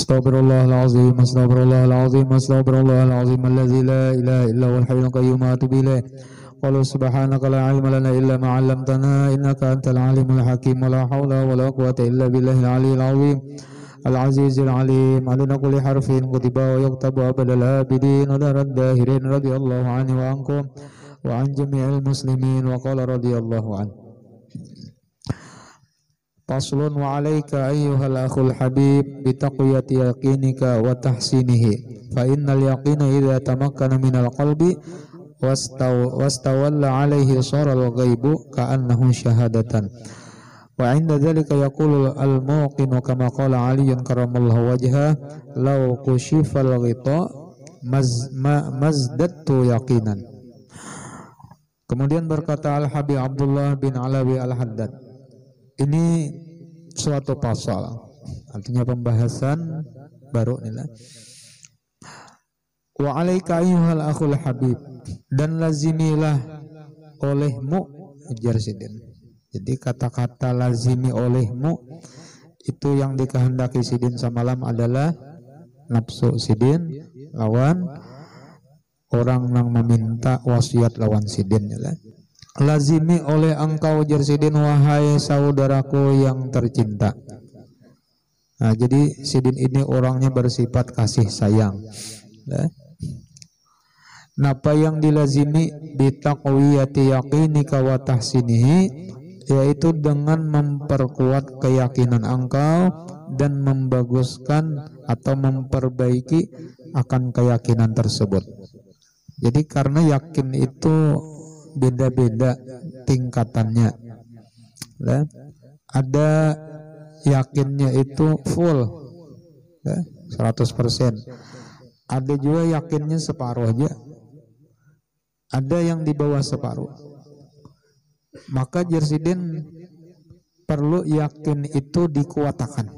Astaghfirullahalazim, astaghfirullahalazim, astaghfirullahalazim alladzi la ilaha illa huwal hayyul qayyum wa atubu ilaih. Qala subhanaka la ilma lana illa ma 'allamtana innaka antal alimul hakim. Wa la haula wa la quwwata illa billahil aliyyil azim. Al-azizil alim. Aduna kulli harfin kutiba wa yuktabu abadal abidin wa darad dahirin radhiyallahu anhu wa ankum wa an jami'il muslimin wa qala radhiyallahu anhu. Faslun wa alaika ayyuhal akhul habib bitaqwiyati yaqinika wa tahsinihi fa innal yaqina idza tamakkana minal qalbi wastawalla alaihi saral ghaibu ka'annahu syahadatan wa inda dhalika yaqulu al-muqinu kama qala Aliyyun karamallahu wajha law kushifal ghita mazdattu yaqinan. Kemudian berkata Al-Habib Abdullah bin Alawi Al-Haddad, ini suatu pasal, artinya pembahasan baru inilah. Wa alaika ayyuhal akhul habib, dan lazimilah olehmu, ujar Sidin. Jadi kata-kata lazimi olehmu itu yang dikehendaki Sidin semalam adalah nafsu Sidin lawan orang yang meminta wasiat lawan Sidin ya. Lazimi oleh engkau Sidin, wahai saudaraku yang tercinta. Nah, jadi Sidin ini orangnya bersifat kasih sayang. Napa yang dilazimi bitaqwiyati yaqinika wa tahsinihi, yaitu dengan memperkuat keyakinan engkau dan membaguskan atau memperbaiki akan keyakinan tersebut. Jadi karena yakin itu beda-beda tingkatannya. Ada yakinnya itu full 100%. Ada juga yakinnya separuh aja. Ada yang di bawah separuh. Maka Jersidin perlu yakin itu dikuatakan.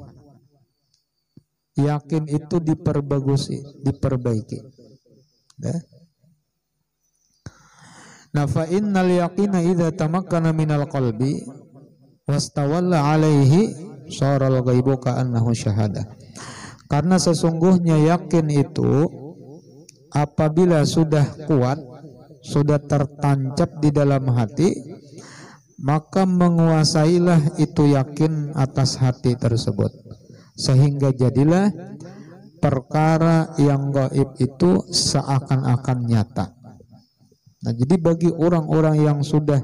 Yakin itu diperbagusi, diperbaiki. Nah, fa innal yaqina idza tamakkana minal qalbi wastawalla alaihi saral ghaibu ka'annahu syahadah. Karena sesungguhnya yakin itu apabila sudah kuat, sudah tertancap di dalam hati, maka menguasailah itu yakin atas hati tersebut, sehingga jadilah perkara yang gaib itu seakan-akan nyata. Nah, jadi bagi orang-orang yang sudah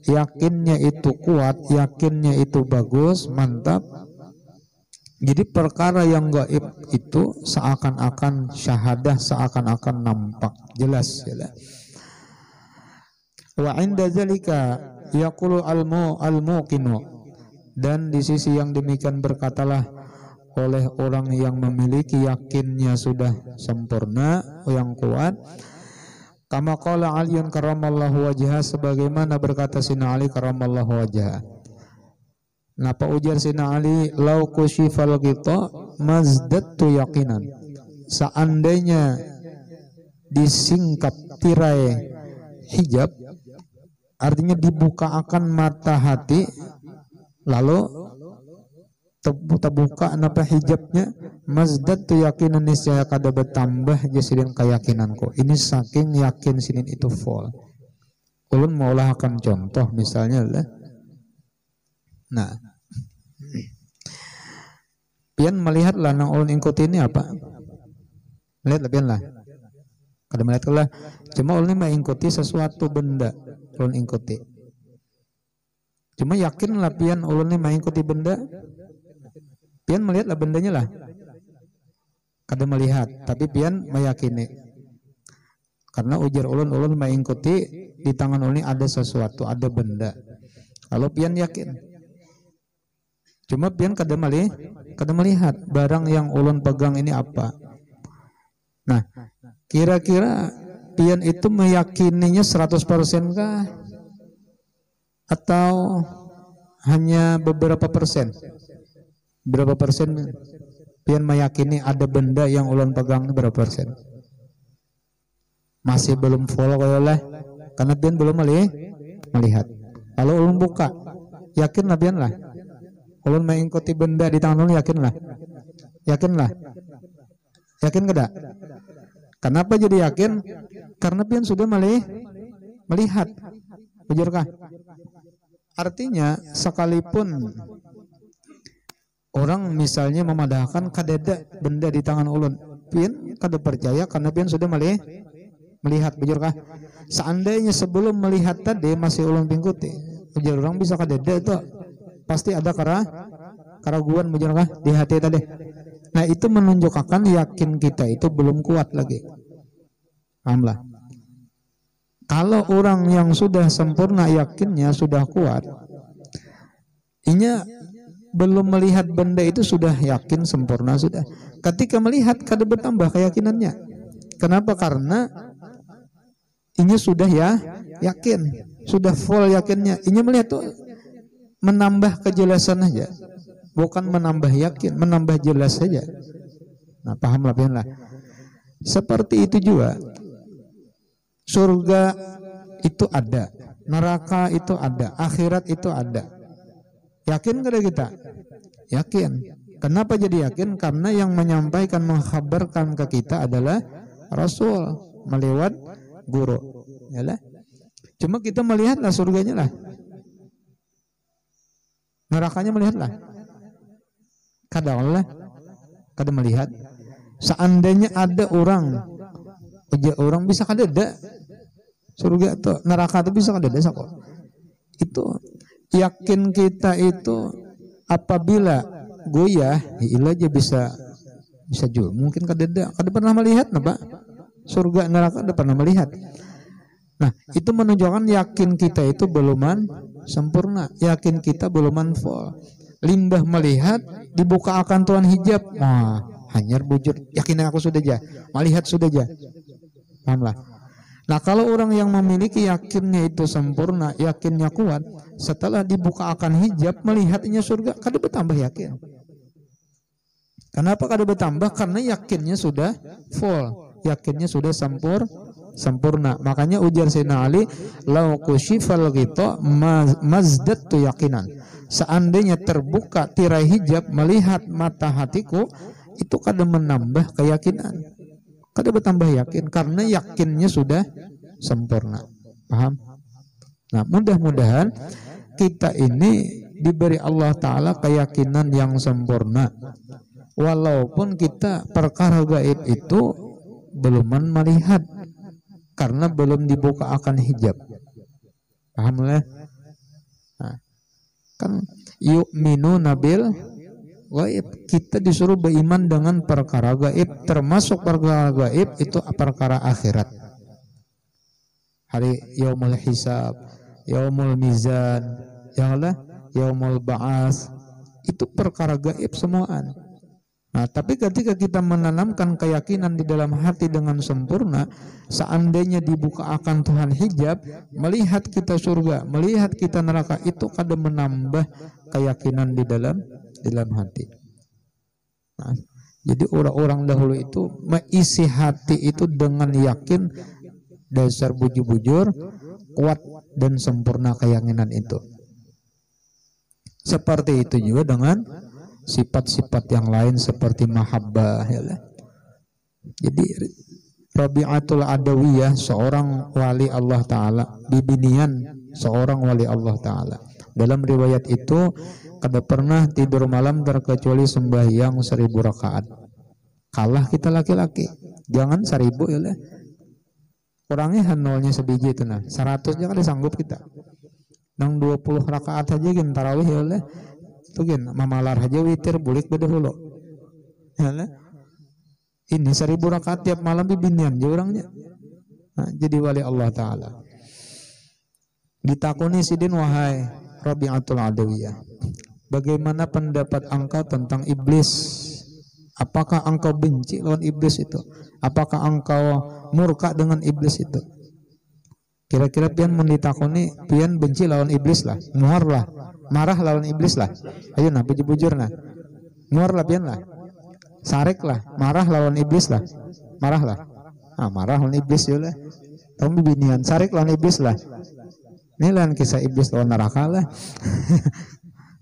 yakinnya itu kuat, yakinnya itu bagus, mantap, jadi perkara yang gaib itu seakan-akan syahadah, seakan-akan nampak jelas ya. Wa inda zalika yaqulu al-muqinu, dan di sisi yang demikian berkatalah oleh orang yang memiliki yakinnya sudah sempurna, yang kuat, kama qala Aliyyun karamallahu wajha, sebagaimana berkata Sina Ali karamallahu wajha. Napa ujar Sina Ali, lau kushifal ghita mazdattu yaqinan, seandainya disingkap tirai hijab, artinya dibuka akan mata hati, lalu terbuka napa hijabnya, mazdattu yaqinan, niscaya kada bertambah Sidin keyakinanku. Ini saking yakin Sidin itu full. Ulun maulah akan contoh misalnya lah. Nah, pian melihatlah nang ulun ikuti ini apa? Melihat pian lah. Kada melihat lah. Cuma ulun mengikuti sesuatu benda, ulun ikuti. Cuma yakin lah pian ulun mengikuti benda. Pian melihatlah bendanya lah. Kada melihat, tapi pian meyakini. Karena ujar ulun mengikuti di tangan ulun ada sesuatu, ada benda. Kalau pian yakin. Cuma pian kada melihat barang yang ulun pegang ini apa. Nah, kira-kira pian itu meyakininya 100% kah? Atau hanya beberapa persen? Berapa persen pian meyakini ada benda yang ulun pegang, berapa persen? Masih belum full kayaklah, karena pian belum melihat. Kalau ulun buka, yakin lah pian lah. Ulun mengikuti benda di tangan ulun, yakin lah. Yakinlah. Yakin kada? Kenapa jadi yakin? Karena pian sudah melihat. Bujurkah? Artinya sekalipun orang misalnya memadahkan kadeda benda di tangan ulun, pian kada percaya karena pian sudah melihat. Bujurkah? Seandainya sebelum melihat tadi masih ulun pingkuti, ujar orang bisa kadeda itu pasti ada keraguan, bujurkah, di hati tadi. Nah itu menunjukkan yakin kita itu belum kuat lagi. Pahamlah. Kalau orang yang sudah sempurna yakinnya sudah kuat, inya belum melihat benda itu sudah yakin sempurna sudah. Ketika melihat kada bertambah keyakinannya. Kenapa? Karena inya sudah yakin, sudah full yakinnya. Inya melihat tuh menambah kejelasan aja. Bukan menambah yakin, menambah jelas saja. Nah, pahamlah pianlah. Seperti itu juga. Surga itu ada, neraka itu ada, akhirat itu ada. Yakin kada kita? Yakin. Kenapa jadi yakin? Karena yang menyampaikan, mengkhabarkan ke kita adalah Rasul melewat guru. Yalah. Cuma kita melihatlah surganya lah. Nerakanya melihatlah. Kada melihat. Seandainya ada orang bisa kada ada surga atau neraka itu bisa kada ada kok. Itu yakin kita itu apabila goyah, ilah aja bisa jual. Mungkin kada pernah melihat, Pak. Surga neraka kada pernah melihat. Nah, itu menunjukkan yakin kita itu beluman sempurna, yakin kita beluman full. Limbah melihat dibuka akan Tuhan hijab, wah hanyar bujur, yakin aku sudah aja, melihat sudah aja. Pahamlah. Nah kalau orang yang memiliki yakinnya itu sempurna, yakinnya kuat, setelah dibuka akan hijab, melihatnya surga, kada bertambah yakin. Kenapa kada bertambah? Karena yakinnya sudah full, yakinnya sudah sempurna. Makanya ujar Sayyidina Ali, lau kushifal ghita mazdadtu yakinan. Seandainya terbuka tirai hijab melihat mata hatiku, itu kada menambah keyakinan, kada bertambah yakin karena yakinnya sudah sempurna. Paham? Nah, mudah-mudahan kita ini diberi Allah Ta'ala keyakinan yang sempurna. Walaupun kita perkara gaib itu belum melihat karena belum dibuka akan hijab. Paham lah? Nah, kan yu'minu nabil gaib, kita disuruh beriman dengan perkara gaib, termasuk perkara gaib itu perkara akhirat, hari yaumul hisab, yaumul mizan, yaumul ba'as, itu perkara gaib semuaan. Nah, tapi ketika kita menanamkan keyakinan di dalam hati dengan sempurna, seandainya dibuka akan Tuhan hijab, melihat kita surga, melihat kita neraka, itu kadang menambah keyakinan di dalam hati. Nah, jadi orang-orang dahulu itu mengisi hati itu dengan yakin, dasar bujur-bujur, kuat dan sempurna keyakinan itu. Seperti itu juga dengan sifat-sifat yang lain seperti mahabbah, ya. Jadi Rabi'atul Adawiyah, seorang wali Allah Ta'ala, bibinian seorang wali Allah Ta'ala. Dalam riwayat itu, kada pernah tidur malam terkecuali sembahyang 1000 rakaat. Kalah kita laki-laki, jangan 1000 ya lah. Kurangnya nolnya sebiji itu, nah 100 aja kada sanggup kita. Nang 20 rakaat aja gin tarawih ya lah. Itu gin mamalar aja witir bulik bedahulu. Ya lah. Ini 1000 rakaat tiap malam bibinian je orangnya. Nah, jadi wali Allah Ta'ala. Ditakuni sidin, wahai Rabi'atul Adawiyah, bagaimana pendapat engkau tentang iblis? Apakah engkau benci lawan iblis itu? Apakah engkau murka dengan iblis itu? Kira-kira pian menditakuni, pian benci lawan iblis lah, muar lah, marah lawan iblis lah. Ayo nah bujur-bujur nah. Muar lah pian lah. Sarik lah, marah lawan iblis lah. Marah lah. Ah, marah lawan iblis ya lah. Kamu binian, sarik lawan iblis lah. Ini lain kisah iblis lawan neraka lah.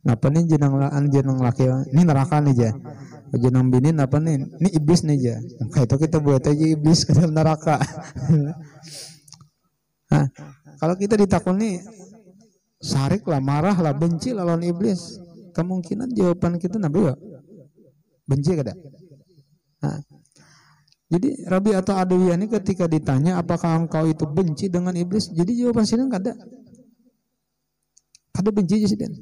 Napa nih jenang laki, ini neraka nih aja. jenang binin apa nih? Ini iblis nih aja. Kayak itu kita buat aja iblis ke dalam neraka. Nah, kalau kita ditakuni sarik lah, marah lah, benci lah lawan iblis, kemungkinan jawaban kita nabi ya benci kada. Nah, jadi Rabi atau Adawiyah ini ketika ditanya apakah engkau itu benci dengan iblis, jadi jawaban sidin kada benci sidin.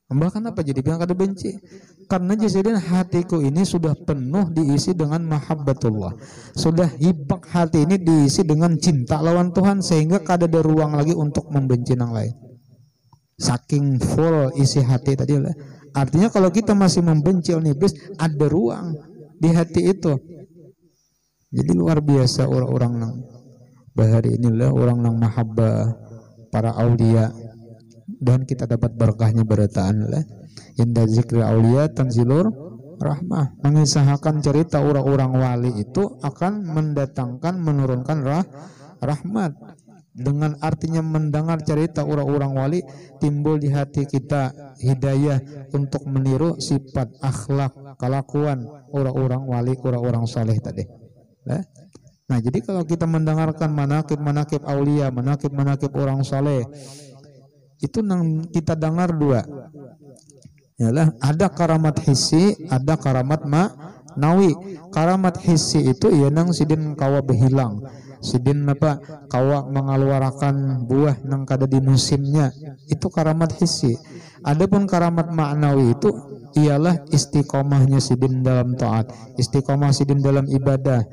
Bahkan apa jadi bilang kada benci? Karena jadi hatiku ini sudah penuh diisi dengan mahabbatullah. Sudah hibak hati ini diisi dengan cinta lawan Tuhan sehingga kada ada ruang lagi untuk membenci yang lain. Saking full isi hati tadi lah. Artinya kalau kita masih membenci iblis, ada ruang di hati itu. Jadi luar biasa orang-orang nang bahari inilah orang nang mahabbah para aulia. Dan kita dapat berkahnya berataan lah. Inda zikri aulia tanzilur rahmah. Mengisahkan cerita orang-orang wali itu akan mendatangkan, menurunkan rahmat. Dengan artinya mendengar cerita orang-orang wali, timbul di hati kita hidayah untuk meniru sifat, akhlak, kelakuan orang-orang wali, orang-orang saleh tadi. Nah, jadi kalau kita mendengarkan manakib-manakib aulia, manakib-manakib orang saleh, itu nang kita dengar dua. Yalah, ada karamat hissi, ada karamat ma'nawi. Karamat hissi itu ya nang sidin kawa berhilang. Sidin apa kawa mengeluarkan buah nang kada di musimnya. Itu karamat hissi. Adapun karamat ma'nawi itu ialah istiqomahnya sidin dalam taat, istiqomah sidin dalam ibadah,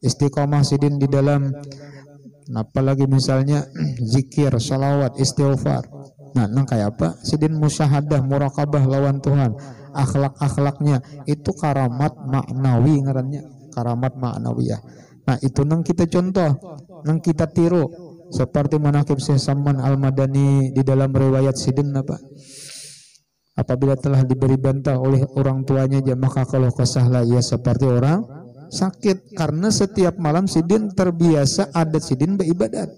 istiqomah sidin di dalam apalagi misalnya zikir, salawat, istighfar. Nah, nang kayak apa? Sidin musyahadah, muraqabah lawan Tuhan, akhlak-akhlaknya itu karamat maknawi ngarannya, karamat maknawiyah. Nah, itu nang kita contoh, nang kita tiru seperti manaqib Syekh Salman Al-Madani di dalam riwayat sidin apa? Apabila telah diberi bantal oleh orang tuanya aja, maka kalau kesahlah ia seperti orang sakit, karena setiap malam sidin terbiasa adat sidin beribadat.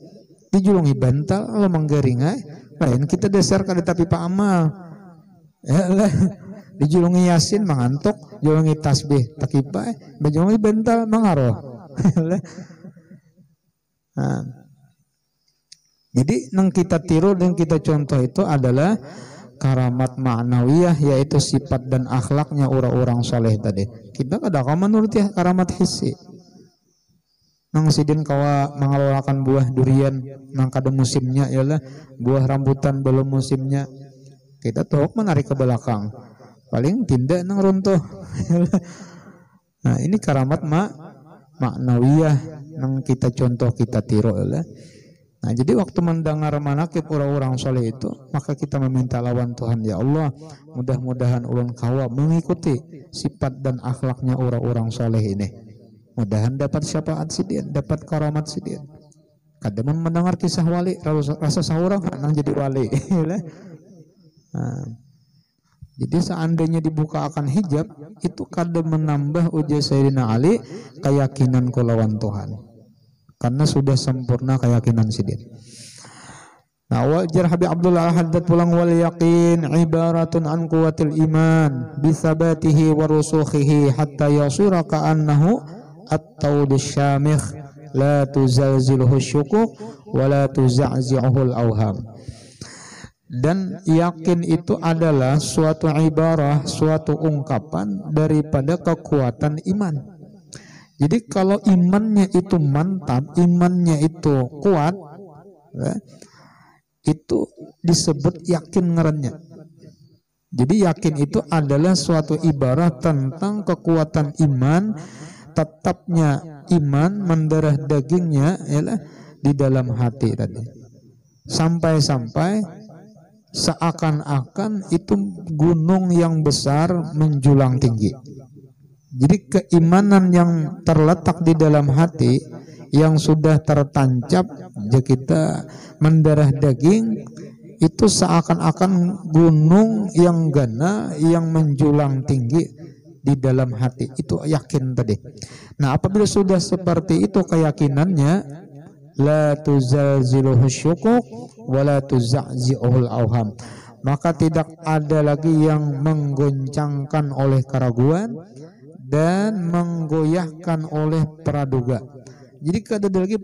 Dijulungi bantal kalau manggeringai lain kita dasar kada tapi pak amal. Ya lah, dijulungi yasin mangantuk, julungi tasbih takipa, bajulungi bantal mangaroh. Nah, jadi nang kita tiru dan kita contoh itu adalah karamat ma'nawiyah, yaitu sifat dan akhlaknya orang-orang soleh tadi. Kita kada kau menuruti karamat hissi. Nang sidin kawa mengeluarkan buah durian nang kada musimnya, ialah buah rambutan belum musimnya, kita tuh menarik ke belakang, paling tindak nang runtuh. Nah, ini karamat ma'nawiyah nang kita contoh, kita tiru ialah. Nah, jadi waktu mendengar manakib orang-orang soleh itu, maka kita meminta lawan Tuhan, ya Allah, mudah-mudahan ulun kawa mengikuti sifat dan akhlaknya orang-orang soleh ini. Mudahan dapat syafaat sidin, dapat karamat sidin. Kadang mendengar kisah wali, rasa saurang nang jadi wali. Nah, jadi seandainya dibuka akan hijab, itu kadang menambah uji Sayyidina Ali keyakinan lawan Tuhan. Karena sudah sempurna keyakinan sidin. Nah, wajar Habib Abdullah Al-Haddad pulang, wal yaqin ibaratun an quwwatil iman bi thabatihi wa rusukhihi hatta yasira ka'annahu at-tawd syamikh la tuzalziluhu syukuk wa la tuza'zi'uhu al-awham. Dan yakin itu adalah suatu ibarah, suatu ungkapan daripada kekuatan iman. Jadi kalau imannya itu mantap, imannya itu kuat, ya, itu disebut yakin ngarannya. Jadi yakin itu adalah suatu ibarat tentang kekuatan iman, tetapnya iman, mendarah dagingnya ialah di dalam hati tadi. Sampai-sampai seakan-akan itu gunung yang besar menjulang tinggi. Jadi keimanan yang terletak di dalam hati yang sudah tertancap kita mendarah daging itu seakan-akan gunung yang gana yang menjulang tinggi di dalam hati, itu yakin tadi. Nah, apabila sudah seperti itu keyakinannya, la tuzalziluhu syukuk wa la tuza'zi'uhul awham, maka tidak ada lagi yang menggoncangkan oleh keraguan dan menggoyahkan oleh praduga. Jadi kada ada lagi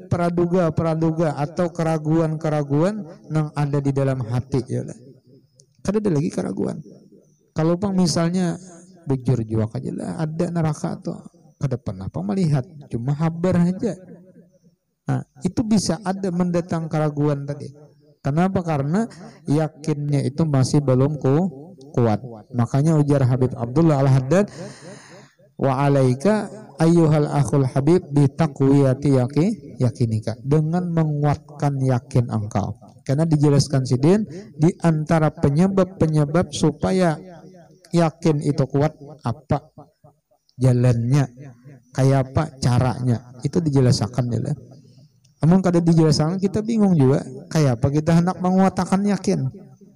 praduga atau keraguan yang ada di dalam hati ya. Kada ada lagi keraguan. Kalau bang misalnya bujur jua aja lah ada neraka tuh kada pernah pang melihat, cuma habar aja. Nah, itu bisa ada mendatang keraguan tadi. Kenapa? Karena yakinnya itu masih belum kuat. Makanya ujar Habib Abdullah Al-Haddad, wa alaika ayyuhal akhul habib bi taqwiyati yakinika, dengan menguatkan yakin engkau. Karena dijelaskan sidin di antara penyebab supaya yakin itu kuat apa jalannya, kayak apa caranya, itu dijelaskan ya. Namun kada dijelaskan kita bingung juga kayak apa kita hendak menguatkan yakin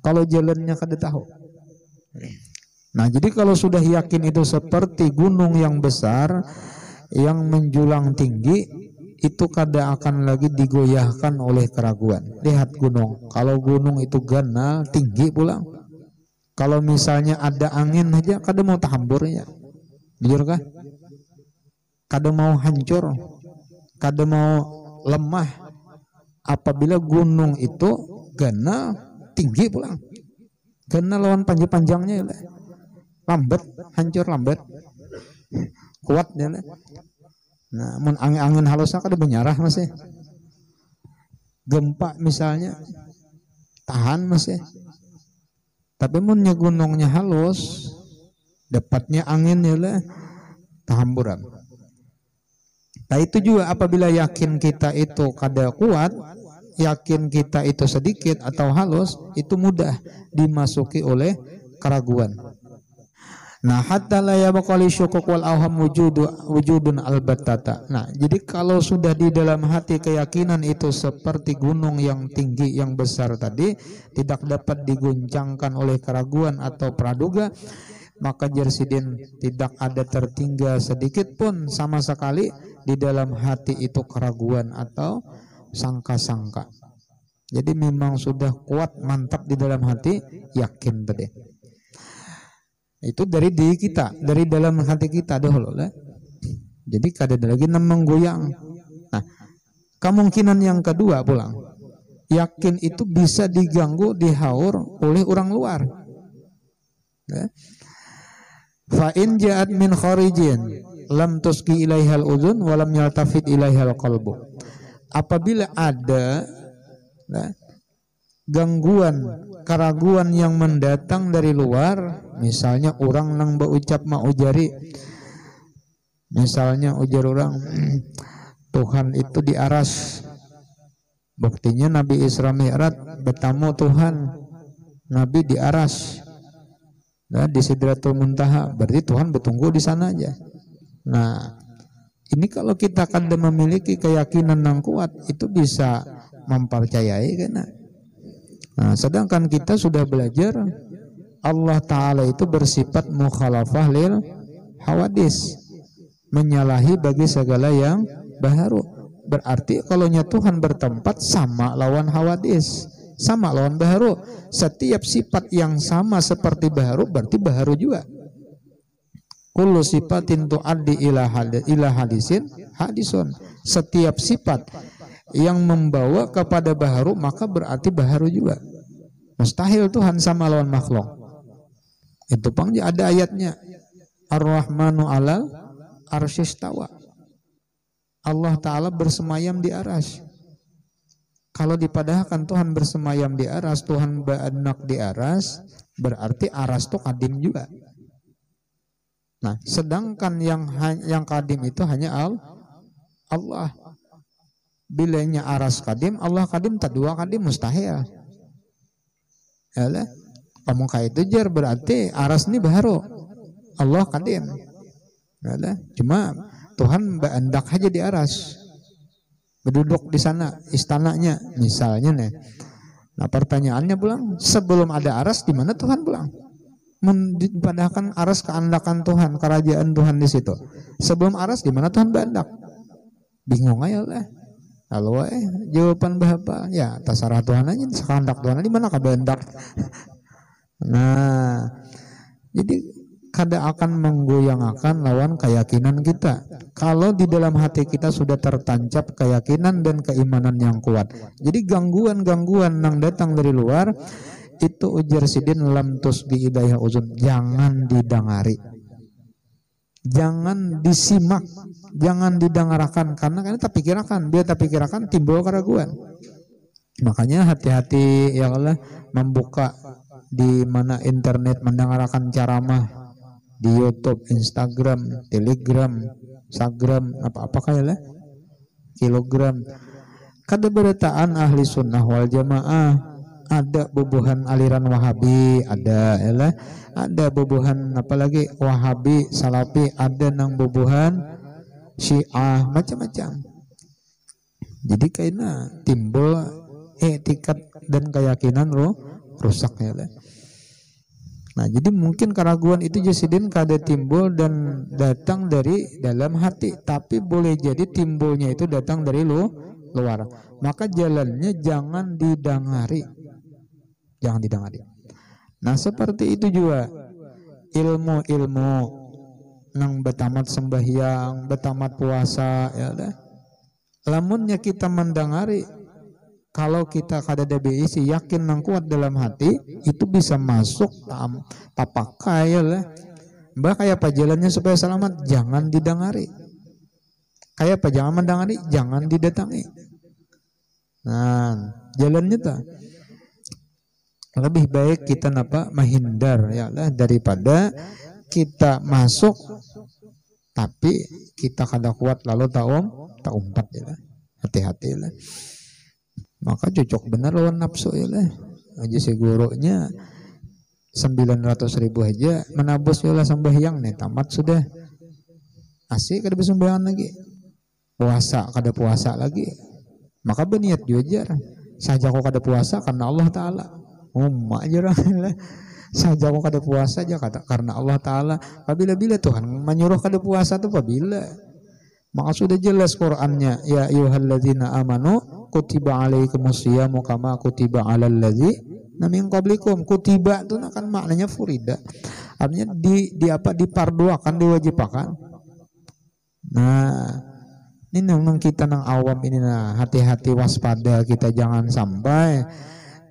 kalau jalannya kada tahu. Nah, jadi kalau sudah yakin itu seperti gunung yang besar yang menjulang tinggi, itu kada akan lagi digoyahkan oleh keraguan. Lihat gunung, kalau gunung itu ganal tinggi pulang, kalau misalnya ada angin aja kada mau tahamburnya, jujur kah? Kada mau hancur, kada mau lemah. Apabila gunung itu ganal tinggi pulang, ganal lawan panjang-panjangnya ya, lambat hancur, lambat kuat ya. Nah, mun angin halusnya kada menyarah masih. Gempa misalnya tahan masih. Tapi munnya gunungnya halus, dapatnya angin ya lah tahamburan. Nah, itu juga apabila yakin kita itu kada kuat, yakin kita itu sedikit atau halus, itu mudah dimasuki oleh keraguan. Nah, hatta la yabqa li syukuk wal awham wujudun albattata. Nah, jadi kalau sudah di dalam hati keyakinan itu seperti gunung yang tinggi yang besar tadi, tidak dapat diguncangkan oleh keraguan atau praduga, maka jersidin tidak ada tertinggal sedikit pun sama sekali di dalam hati itu keraguan atau sangka-sangka. Jadi memang sudah kuat mantap di dalam hati, yakin tadi. Itu dari diri kita, dari dalam hati kita dahulu lah. Jadi kada ada lagi menggoyang. Nah, kemungkinan yang kedua pulang, yakin itu bisa diganggu, dihaur oleh orang luar. Fa in ja'at min kharijin lam tuski ilaihal udhun wa lam yaltafit ilaihal qalbu. Apabila ada gangguan, keraguan yang mendatang dari luar, misalnya orang nang berucap ujari, misalnya ujar orang Tuhan itu di aras, buktinya Nabi Isra Mi'raj bertamu Tuhan, Nabi di aras, nah, di Sidratul Muntaha, berarti Tuhan bertunggu di sana aja. Nah, ini kalau kita kada memiliki keyakinan yang kuat, itu bisa mempercayai kan. Nah, sedangkan kita sudah belajar Allah Ta'ala itu bersifat mukhalafah lil hawadis, menyalahi bagi segala yang baharu. Berarti kalau Tuhan bertempat sama lawan hawadis, sama lawan baharu. Setiap sifat yang sama seperti baharu berarti baharu juga. Kullu sifatin tu'addi ila hadisin hadisun. Setiap sifat yang membawa kepada baharu maka berarti baharu juga. Mustahil Tuhan sama lawan makhluk. Itu pang ada ayatnya, Ar-Rahmanu 'alal arsyistawa. Allah Ta'ala bersemayam di aras. Kalau dipadahkan Tuhan bersemayam di aras, Tuhan ba'anak di aras, berarti aras itu kadim juga. Nah, sedangkan yang kadim itu hanya Allah. Bilanya aras kadim, Allah kadim, tak dua kadim, mustahil. Yalah, kamu kayak itu jar berarti aras ini baharu, Allah kadim. Yalah, cuma Tuhan berendak aja di aras, berduduk di sana istananya misalnya nih. Nah, pertanyaannya pulang, sebelum ada aras di mana Tuhan pulang? Padahal aras keandakan Tuhan, kerajaan Tuhan di situ. Sebelum aras di mana Tuhan berendak? Bingung aja lah. Halo jawaban bahapa ya terserah Tuhan aja, sekandak Tuhan di mana kabendak. Nah, jadi kada akan menggoyangkan lawan keyakinan kita. Kalau di dalam hati kita sudah tertancap keyakinan dan keimanan yang kuat. Jadi gangguan-gangguan yang datang dari luar itu ujar sidin lam tusbi idayah uzun, jangan didengari. Jangan disimak, jangan didengarkan karena tak pikirkan, dia tak pikirkan timbul keraguan. Makanya hati-hati ya Allah membuka di mana internet mendengarkan ceramah di YouTube, Instagram, Telegram, Instagram, apa kayak lah, kilogram. Kada beritaan ahli sunnah wal jamaah, ada bubuhan aliran Wahabi, ada bubuhan apalagi Wahabi, Salafi, ada nang bubuhan Syiah, macam-macam. Jadi kayaknya timbul etikat dan keyakinan rusak ya lah. Nah, jadi mungkin keraguan itu jasidin kada timbul dan datang dari dalam hati, tapi boleh jadi timbulnya itu datang dari luar. Maka jalannya jangan didengari. Jangan didengari. Nah, seperti itu juga ilmu-ilmu nang betamat sembahyang, betamat puasa ya lah. Lamunnya kita mendengari, kalau kita kada ada beisi yakin nang kuat dalam hati itu bisa masuk tak pakai ya lah. Mbak kayak apa jalannya supaya selamat? Jangan didengari. Kayak apa jangan mendengari, jangan didatangi. Nah, jalannya tak lebih baik kita menghindar ya lah daripada kita masuk tapi kita kada kuat lalu tak umpat ya lah. Hati-hati lah. Maka cocok benar lawan nafsu ya lah. Aja si gurunya 900.000 aja menabus ya lah sembahyang nih tamat sudah. Asik kada bersembahyang lagi. Puasa kada puasa lagi. Maka berniat jujar. Saja kok kada puasa karena Allah Ta'ala. Umma aja lah. Saja kok kada puasa aja kata karena Allah Ta'ala. Apabila Tuhan menyuruh kada puasa itu apabila. Maka sudah jelas Qur'annya. Ya ayyuhalladzina amanu kutiba alaikumus syiyamu kama kutiba alal ladzina min qablikum. Kutiba itu kan maknanya furida. Artinya diparduakan, diwajibkan. Nah, ini memang kita nang awam ini nah hati-hati waspada kita jangan sampai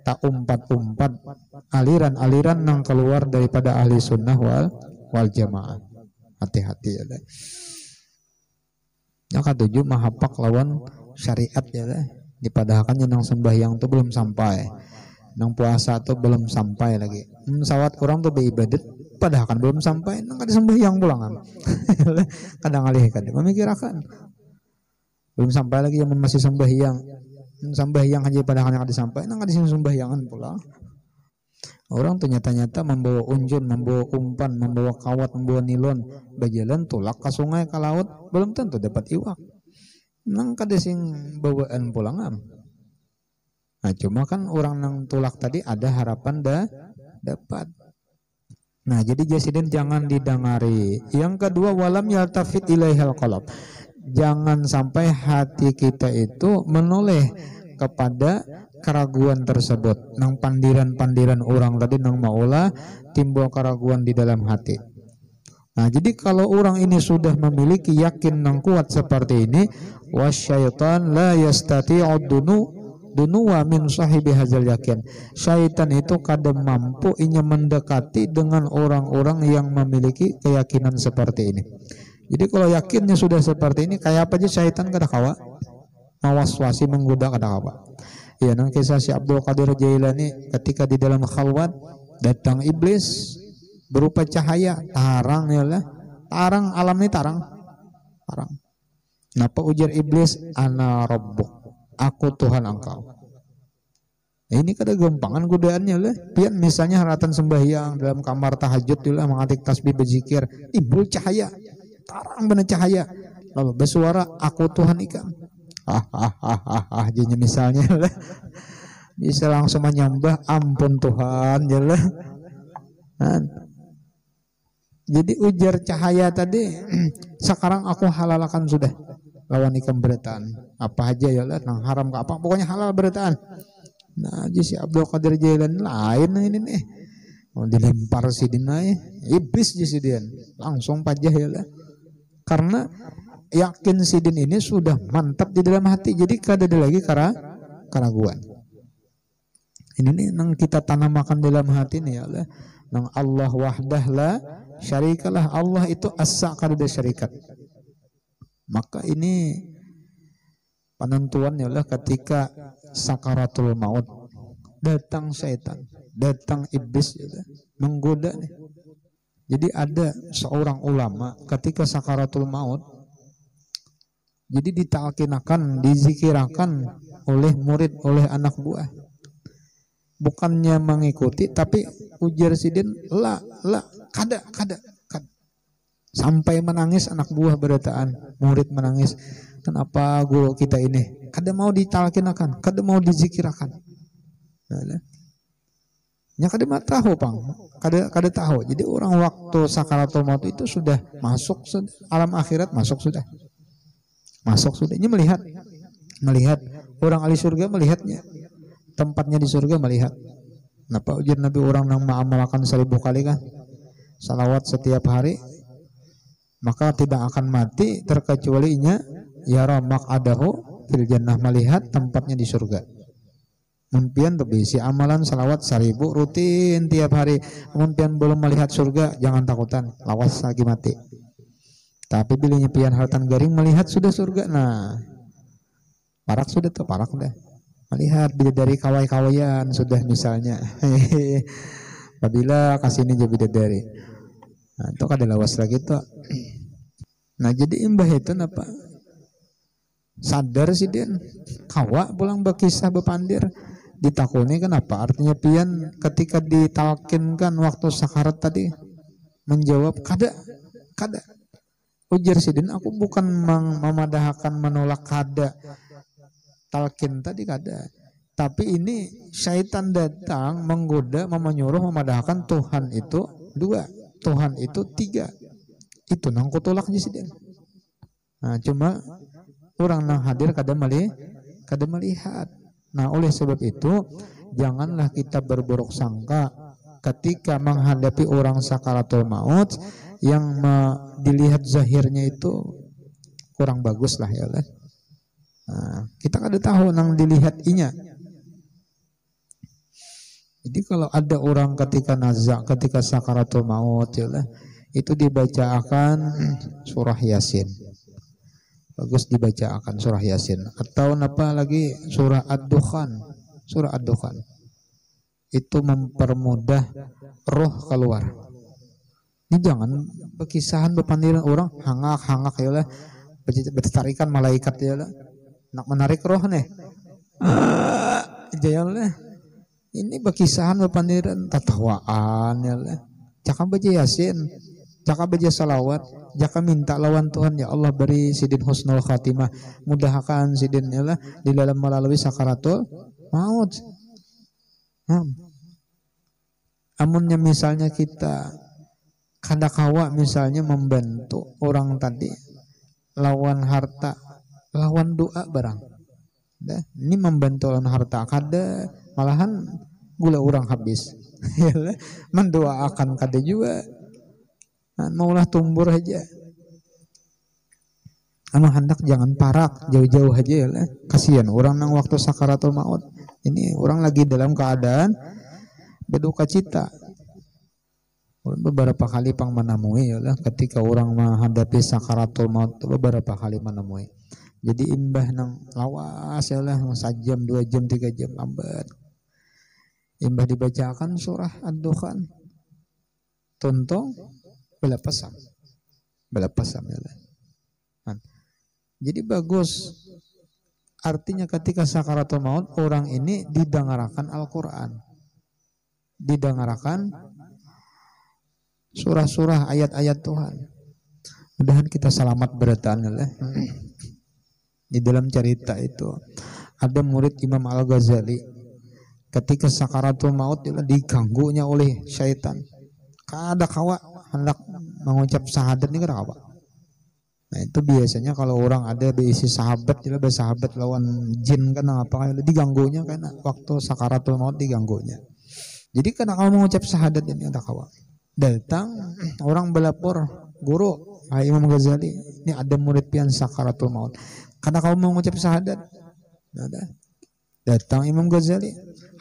tak umpat-umpat aliran-aliran nang keluar daripada ahli sunnah wal jamaah. Hati-hati ya lah. Yang ketujuh mahapak lawan syariat ya lah. Dipadahkan nang sembahyang itu belum sampai, nang puasa itu belum sampai lagi. Sawat orang tuh beribadat padahkan belum sampai, nang kada sembahyang pulangan. Kadang alih kada memikirkan. Belum sampai lagi yang masih sembahyang. Sembahyang aja padahkan yang kada sampai, nang kada sembahyangan pula. Orang tuh nyata-nyata membawa unjun, membawa umpan, membawa kawat, membawa nilon, berjalan tulak ke sungai ke laut, belum tentu dapat iwak. Nang kada sing bawaan pulangan. Nah, cuma kan orang nang tulak tadi ada harapan dapat. Nah, jadi jasidin jangan didengari. Yang kedua walam yaltafit ilaihal qalb. Jangan sampai hati kita itu menoleh kepada keraguan tersebut. Nang pandiran-pandiran orang tadi nang maulah timbul keraguan di dalam hati. Nah, jadi kalau orang ini sudah memiliki yakin nang kuat seperti ini, wasyaitan la yastati'u dunuwa min sahibi hadzal yakin. Syaitan itu kadang mampu inya mendekati dengan orang-orang yang memiliki keyakinan seperti ini. Jadi kalau yakinnya sudah seperti ini, kayak apa aja syaitan kada kawa mawaswasi menggoda kada kawa. Ya, nang kisah si Abdul Qadir Jailani ketika di dalam khalwat datang iblis berupa cahaya, tarang ya lah. Tarang alam ini tarang. Napa ujar iblis? Ana rabbuk. Aku Tuhan engkau. Ini kada gampangan godaannya lah. Pian misalnya haratan sembahyang dalam kamar tahajud lah mengatik tasbih berzikir, timbul cahaya. Tarang bener cahaya. Lalu bersuara aku Tuhan ikan. Jadinya misalnya lah. Bisa langsung menyembah ampun Tuhan ya lah. Jadi ujar cahaya tadi sekarang aku halalkan sudah lawan ikan beritaan apa aja ya lah nang haram ke apa pokoknya halal beritaan. Nah, si Abdul Qadir Jailani lain ini nih. dilempar sidin iblis di sidin langsung pajah ya lah. Karena yakin sidin ini sudah mantap di dalam hati, jadi kada ada lagi keraguan. Ini nih nang kita tanamakan dalam hati nih ya Allah, nang Allah wahdah la syarikalah, Allah itu asa kada ada syarikat. Maka ini penentuannya lah ketika sakaratul maut datang syaitan, datang iblis ya, menggoda nih. Jadi ada seorang ulama ketika sakaratul maut, jadi ditalkinakan, dizikirakan oleh murid, oleh anak buah. Bukannya mengikuti, tapi ujar sidin, kada. Sampai menangis anak buah berataan, murid menangis. Kenapa guru kita ini? Kada mau ditalkinakan, kada mau dizikirakan. Ya kada tahu pang, kada tahu. Jadi orang waktu sakaratul maut itu sudah masuk alam akhirat, masuk sudah. Ini melihat orang ahli surga melihatnya, tempatnya di surga melihat. Napa ujar Nabi orang yang mengamalkan 1000 kali kan salawat setiap hari, maka tidak akan mati terkecualinya yara maq'adahu fil jannah, melihat tempatnya di surga. Mungkin berisi amalan salawat 1000 rutin tiap hari. Mungkin belum melihat surga, jangan takutan, lawas lagi mati. Tapi bila nyepian hartan garing melihat sudah surga, nah parak sudah tuh, parak dah. Melihat bidadari kawai-kawayan sudah misalnya. Apabila kasih ini jadi bidadari. Nah, itu kada lawas lagi tuh. Nah, jadi imbah itu apa? Sadar sih dia, kawa pulang berkisah bepandir. Ditakuni kenapa? Artinya pian ketika ditalkinkan waktu sakarat tadi menjawab kada. Ujar sidin, aku bukan memadahkan menolak kada talkin tadi kada. Tapi ini syaitan datang menggoda, menyuruh memadahkan Tuhan itu 2, Tuhan itu 3. Itu nang kutolak sidin. Nah, cuma orang nang hadir kada melihat. Nah, oleh sebab itu janganlah kita berburuk sangka ketika menghadapi orang sakaratul maut yang dilihat zahirnya itu kurang bagus lah ya lah. Nah, kita kada tahu nang dilihat inya. Jadi kalau ada orang ketika nazak, ketika sakaratul maut ya lah, itu dibacakan surah Yasin. Bagus dibacakan surah Yasin, atau apa lagi surah Ad-Dukhan. Surah Ad-Dukhan itu mempermudah roh keluar. Ini jangan berkisahan berpandiran orang hangak ya lah, bertarikan malaikat ya lah, nak menarik roh nih. Jangan lah. Ini berkisahan berpandiran tatawaan ya lah. Cakap baca Yasin, cakap baca salawat, jaka minta lawan Tuhan, ya Allah beri sidin husnul khatimah, mudahkan sidin ya lah di dalam melalui sakaratul maut. Amunnya misalnya kita kada kawa misalnya membantu orang tadi lawan harta, lawan doa barang. Ini membantu lawan harta kada, malahan gula orang habis. Mendoakan kada juga. Maulah tumbur aja. Hendak jangan parak, jauh-jauh aja ya lah. Kasihan orang nang waktu sakaratul maut. Ini orang lagi dalam keadaan berduka cita. Beberapa kali pang menemui ya lah, ketika orang menghadapi sakaratul maut beberapa kali menemui. Jadi imbah nang lawas ya lah, 1 jam, 2 jam, 3 jam lambat. Imbah dibacakan surah Ad-Dukhan. Tuntung belapasam ya lah. Jadi bagus. Artinya ketika sakaratul maut orang ini didengarakan Al-Quran, didengarakan surah-surah ayat-ayat Tuhan. Mudahan kita selamat berataan ya lah. Di dalam cerita itu ada murid Imam Al-Ghazali ketika sakaratul maut diganggunya oleh syaitan. Kada kawa hendak mengucap syahadat ini kada kawa. Nah itu biasanya kalau orang ada berisi sahabat, jadi bersahabat lawan jin kan apa diganggunya kan waktu sakaratul maut diganggunya. Jadi karena kamu mengucap syahadat ini ada kawan. Datang orang belapor, guru Imam Ghazali, ini ada murid pian sakaratul maut. Karena kamu mengucap syahadat, ada. Datang Imam Ghazali,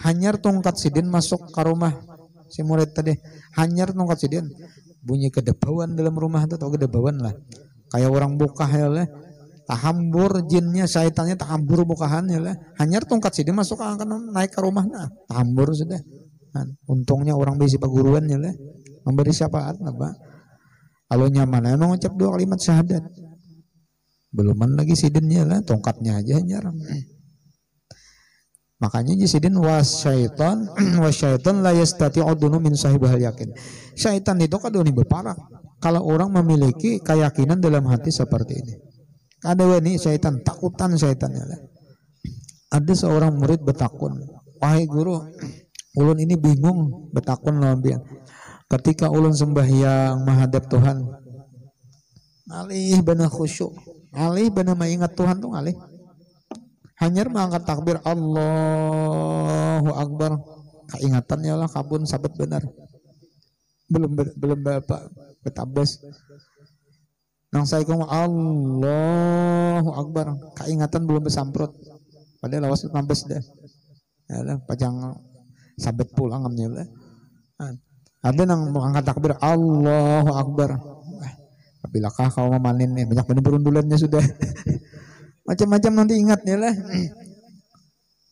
hanyar tongkat sidin masuk ke rumah si murid tadi. Hanyar tongkat sidin, bunyi kedebawan dalam rumah itu, atau kedebawan lah. Kayak orang buka ya lah. Tahambur jinnya, syaitannya tahambur bukahannya lah. Hanyar tongkat sidin masuk akan naik ke rumah nah. Tahambur sudah. Untungnya orang bisi paguruannya lah memberi syafaat apa kalau nyaman emang ucap 2 kalimat syahadat beluman lagi sidinnya lah tongkatnya aja nyarang. Makanya sidin wasyaitan la yastati'u dunu min sahibahal yakin. Syaitan itu kadoni berparak kalau orang memiliki keyakinan dalam hati seperti ini. Ada ini syaitan takutan syaitannya lah. Ada seorang murid bertakun, wahai guru, ulun ini bingung betakun lawan biang. Ketika ulun sembahyang menghadap Tuhan, alih benar khusyuk, alih benar mengingat Tuhan tuh alih. Hanyar mengangkat takbir Allahu Akbar, keingatannya lah kabun sabat benar. Belum bapak betabas. Nang saya ngomong Allahu Akbar, keingatan belum besamprot. Padahal lawas nambes dah. Ya pajang sabat pulang amnya lah. Ada nang mengangkat takbir Allahu Akbar. Apabila kau memanen nih banyak bener berundulannya sudah. Macam-macam nanti ingatnya lah.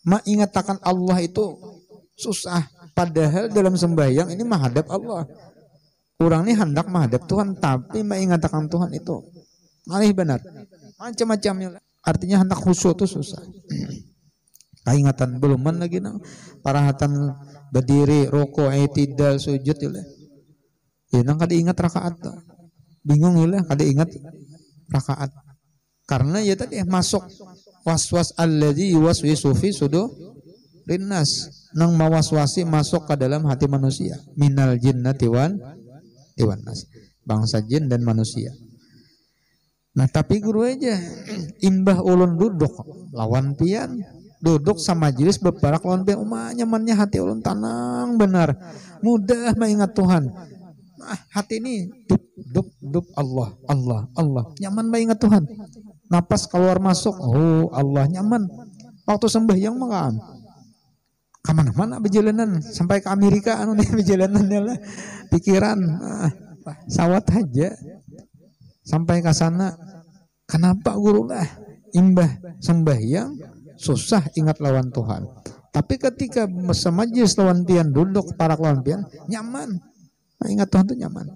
Mengatakan Allah itu susah. Padahal dalam sembahyang ini menghadap Allah. Orang ini hendak menghadap Tuhan, tapi mengatakan Tuhan itu malih benar. Macam-macamnya lah. Artinya hendak khusyuk itu susah. Keingatan beluman lagi nang parahatan berdiri roko i'tidal sujud ya nang kada ingat rakaat bingung ya kada ingat rakaat karena ya tadi masuk waswas alladzi yuwaswisu fi sudurin nas nang mawaswasi masuk ke dalam hati manusia minal jinnati wan nas bangsa jin dan manusia. Nah tapi guru aja imbah ulun duduk lawan pian duduk sama majelis bebarak lawan pian nyamannya hati ulun tenang benar mudah mengingat Tuhan. Hati ini dup Allah nyaman mengingat Tuhan. Napas keluar masuk oh Allah nyaman. Waktu sembahyang mah kemana-mana berjalanan sampai ke Amerika anu nih berjalanannya lah pikiran sawat aja sampai ke sana. Kenapa guru lah imbah sembahyang susah ingat lawan Tuhan. Tapi ketika semajlis lawan pian duduk parak lawan pian nyaman. Nah, ingat Tuhan itu nyaman.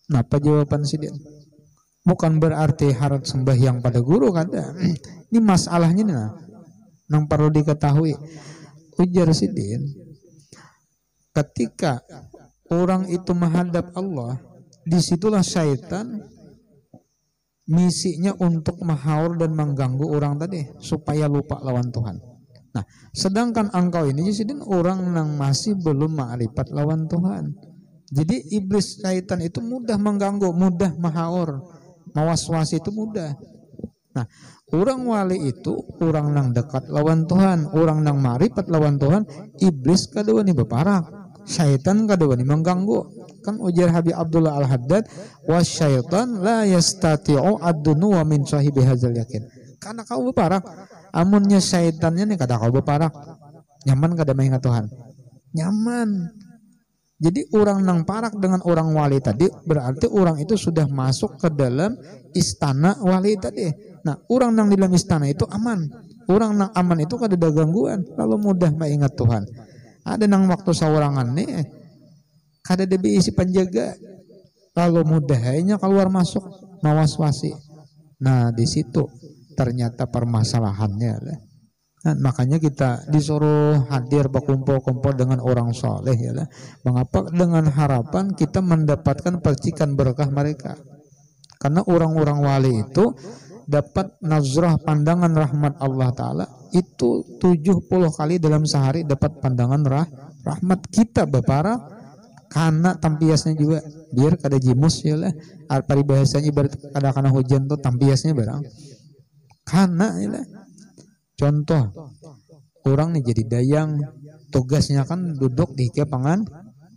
Kenapa jawaban si dia? Bukan berarti harap sembahyang pada guru kada. Ini masalahnya nih nang perlu diketahui. Ujar si dia, ketika orang itu menghadap Allah, disitulah syaitan misinya untuk menghaur dan mengganggu orang tadi supaya lupa lawan Tuhan. Nah, sedangkan engkau ini jadi orang yang masih belum ma'rifat lawan Tuhan. Jadi iblis syaitan itu mudah mengganggu, mudah menghaur, mawaswasi itu mudah. Nah, orang wali itu orang yang dekat lawan Tuhan, orang yang ma'rifat lawan Tuhan, iblis kadua nih beparak, syaitan kadua nih mengganggu. Kan ujar Habib Abdullah Al-Haddad wasyaitan la yastati'u ad-dunu wa min sahibi hadzal yakin. Karena kau beparak amunnya syaitannya nih kada kau beparak nyaman kada mengingat Tuhan nyaman. Jadi orang nang parak dengan orang wali tadi berarti orang itu sudah masuk ke dalam istana wali tadi. Nah orang nang di dalam istana itu aman. Orang nang aman itu kada ada gangguan lalu mudah mengingat Tuhan. Ada nang waktu sawarangan nih kada ada isi penjaga lalu mudahnya keluar masuk mawaswasi. Nah di situ ternyata permasalahannya lah. Nah, makanya kita disuruh hadir berkumpul-kumpul dengan orang soleh ya lah. Mengapa? Dengan harapan kita mendapatkan percikan berkah mereka. Karena orang-orang wali itu dapat nazrah pandangan rahmat Allah Ta'ala itu 70 kali dalam sehari dapat pandangan rahmat. Kita beparak karena tampiasnya juga biar kada jimus ya lah. Paribahasanya ibarat kada hujan tuh tampiasnya barang. Karena ya lah. Contoh orang nih jadi dayang tugasnya kan duduk di kia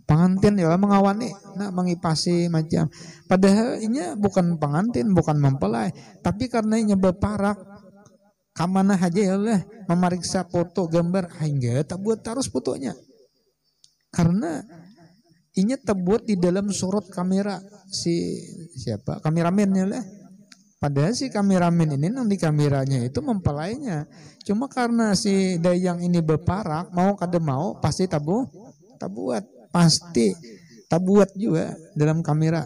pengantin ya mengawani, nah mengipasi macam. Padahal ini bukan pengantin, bukan mempelai, tapi karena ini beparak, kamana aja ya lah memeriksa foto gambar, hingga tak buat terus fotonya, karena ini terbuat di dalam sorot kamera si siapa kameramennya lah. Padahal si kameramen ini nang di kameranya itu mempelainya, cuma karena si dayang ini beparak mau kada mau pasti tabuat. Pasti tabuat juga dalam kamera.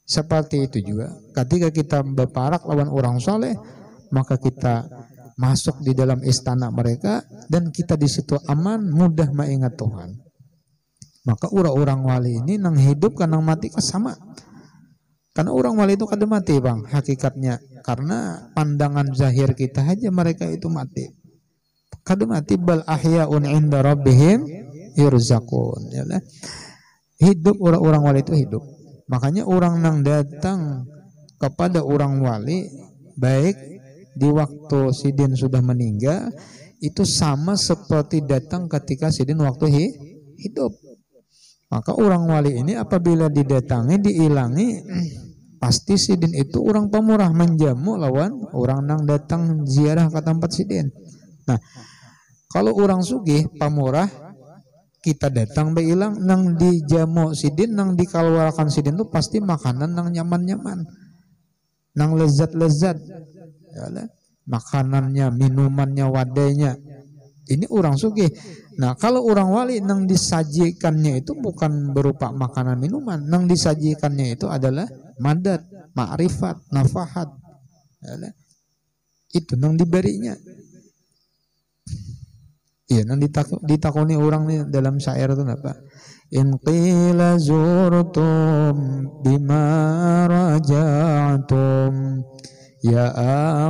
Seperti itu juga ketika kita berparak lawan orang soleh, maka kita masuk di dalam istana mereka dan kita di situ aman, mudah mengingat Tuhan. Maka orang-orang wali ini nang hidup kan nang mati kan sama. Karena orang wali itu kada mati bang hakikatnya, karena pandangan zahir kita aja mereka itu mati. Kada mati, bal ahyaun inda rabbihim yurzaqun, ya lah. Hidup orang-orang wali itu hidup. Makanya orang nang datang kepada orang wali baik di waktu sidin sudah meninggal itu sama seperti datang ketika sidin waktu hidup. Maka orang wali ini apabila didatangi diilangi, pasti sidin itu orang pemurah menjamu lawan orang nang datang ziarah ke tempat sidin. Nah, kalau orang sugih pemurah kita datang beilang nang dijamu sidin, nang dikeluarkan sidin itu pasti makanan nang nyaman-nyaman, nang lezat-lezat, ya, makanannya, minumannya, wadainya. Ini orang sugih. Nah, kalau orang wali nang disajikannya itu bukan berupa makanan minuman, nang disajikannya itu adalah madat, ma'rifat, nafahat. Ya, itu nang diberinya. Iya, nang ditakoni orang nih dalam syair itu apa? In qila zurtum bima raja'tum ya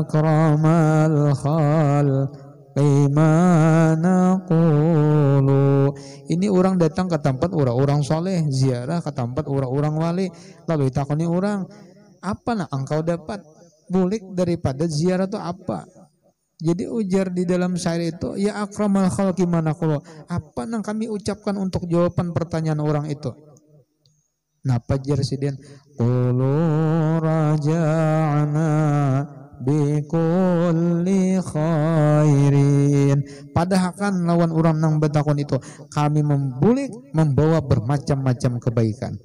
akramal khalqi ma naqulu. Ini orang datang ke tempat orang-orang soleh, ziarah ke tempat orang-orang wali, lalu ditakoni orang, apa nak engkau dapat bulik daripada ziarah itu apa? Jadi ujar di dalam syair itu, ya akramal khalqi manaqulu, apa yang kami ucapkan untuk jawaban pertanyaan orang itu? Nah, pajar sidin, qulu raja'na bi kulli khairin. Padahal kan lawan orang nang betakon itu, kami membawa bermacam-macam kebaikan.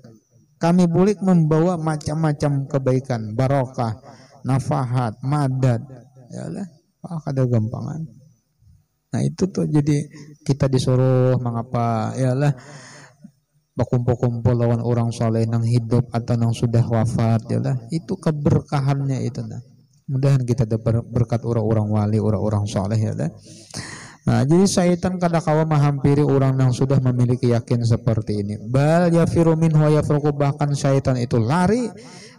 Kami bulik membawa macam-macam kebaikan, barokah, nafahat, madad, ya lah. Ada gampangan. Nah itu tuh jadi kita disuruh mengapa yalah berkumpul-kumpul lawan orang soleh nang hidup atau nang sudah wafat, yalah itu keberkahannya itu. Nah mudahan kita dapat berkat orang-orang wali, orang-orang soleh, yalah. Nah jadi syaitan kadakawa menghampiri orang yang sudah memiliki yakin seperti ini. Bal yafiru minhu wa yafruqu, bahkan syaitan itu lari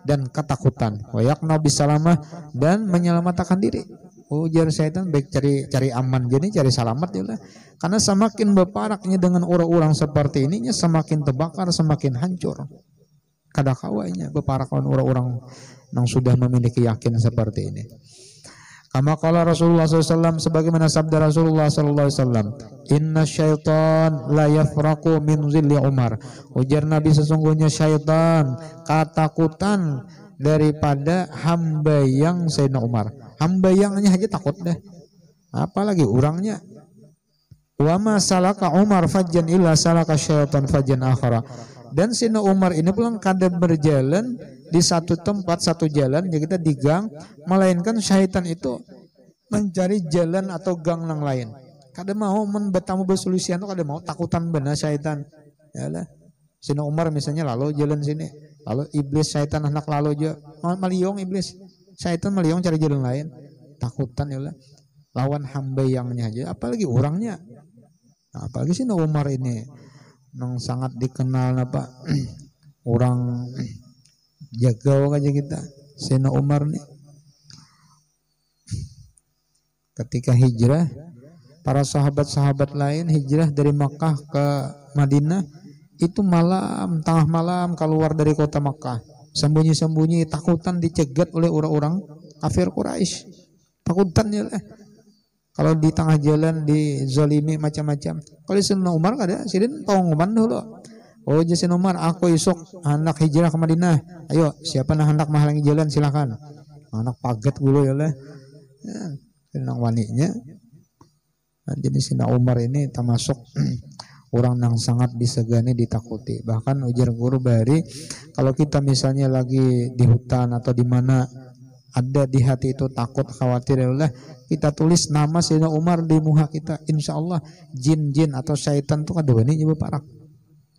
dan ketakutan. Wa yaqna bisalamah, dan menyelamatkan diri. Ujar syaitan baik cari aman, jadi cari selamat ya lah. Karena semakin berparaknya dengan orang-orang seperti ininya, semakin terbakar, semakin hancur. Kadakawanya berparak dengan orang-orang yang sudah memiliki yakin seperti ini. Kama qala Rasulullah SAW, sebagaimana sabda Rasulullah SAW, inna syaitan la yafraku min zilli Umar. Ujar Nabi, sesungguhnya syaitan ketakutan daripada hamba yang Sayyidina Umar. Hamba yangnya aja takut deh, apalagi orangnya. Wa ma salaka Umar fajjan illa salaka syaitan fajjan akhara. Dan Sayyidina Umar ini pulang kada berjalan di satu tempat, satu jalan, ya kita di gang, melainkan syaitan itu mencari jalan atau gang yang lain. Kada mau bertamu bersolusian tuh, kada mau, takutan benar syaitan. Yalah. Sayyidina Umar misalnya lalu jalan sini, lalu iblis syaitan anak lalu aja maliong iblis. Syaitan meliong cari jalan lain, takutan ya lah. Lawan hamba yangnya aja, apalagi orangnya. Nah, apalagi sih Umar ini, nang sangat dikenal apa orang jaga aja kita. Sayyidina Umar nih, ketika hijrah, para sahabat-sahabat lain hijrah dari Makkah ke Madinah, itu malam, tengah malam keluar dari kota Makkah. Sembunyi-sembunyi, takutan dicegat oleh orang-orang kafir Quraisy. Takutan ya lah. Kalau di tengah jalan dizalimi macam-macam. Kalau Sayyidina Umar kada sidin pengumuman dulu. Oh Sayyidina Umar, aku esok hendak hijrah ke Madinah. Ayo, siapa yang hendak menghalangi jalan silakan. Anak paget dulu ya lah. Senang waninya. Nah, jadi Sayyidina Umar ini termasuk orang yang sangat disegani, ditakuti. Bahkan ujar guru bari, kalau kita misalnya lagi di hutan atau di mana ada di hati itu takut, khawatir, ya Allah, kita tulis nama Sayyidina Umar di muka kita. Insya Allah jin-jin atau syaitan itu kada wani nyoba parak.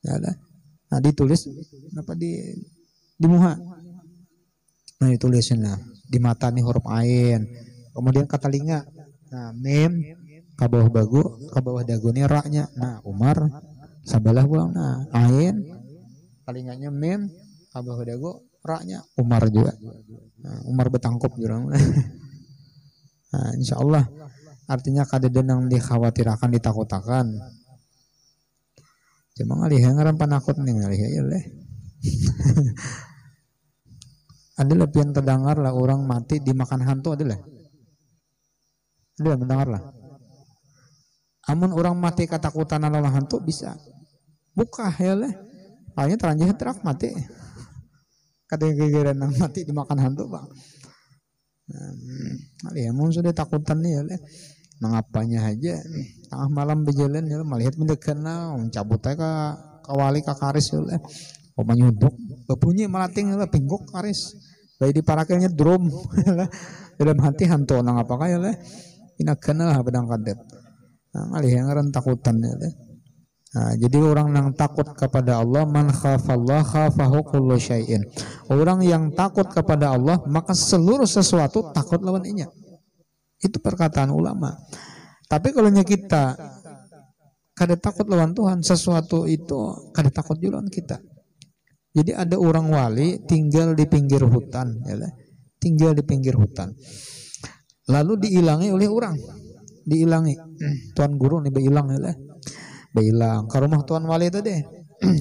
Ya Allah. Nah ditulis apa di muka. Nah ditulisnya di mata nih huruf ain. Kemudian ke telinga. Nah mim ke bawah dagu nih ra-nya. Nah Umar sabalah pulang. Nah ain telinganya mim ke bawah dagu ra-nya Umar juga. Nah, Umar betangkup jurang. Nah, insya Allah artinya kadedan yang dikhawatirkan, ditakutakan. Cuma ngalih ngaran panakut nih ngalih ya leh. Ada lebih yang terdengar lah orang mati dimakan hantu adalah. Ada mendengar lah. Amun orang mati ketakutan lawan hantu bisa. Buka ya leh. Soalnya teranjah terak mati. Kadang-kadang nang mati dimakan hantu bang. Nah, ya mun sudah takutan nih ya leh. Nang apanya aja. Tengah malam berjalan ya melihat mendekat na, cabut aja ke wali ke karis ya leh. Oma nyuduk, bunyi malating ya pinggok karis. Bayi di paraknya drum. Dalam hati hantu nang apa kaya leh. Inakan lah pedang kadet. Nah, ngalih yang ngaran takutan ya leh. Nah, jadi orang yang takut kepada Allah, man khafallah khafahu kullu syai'in. Orang yang takut kepada Allah, maka seluruh sesuatu takut lawan inya. Itu perkataan ulama. Tapi kalau kita kada takut lawan Tuhan, sesuatu itu kada takut juga lawan kita. Jadi ada orang wali tinggal di pinggir hutan, ya, tinggal di pinggir hutan. Lalu diilangi oleh orang, diilangi. Tuan guru nih bilang ya. Bilang ke rumah tuan wali itu deh.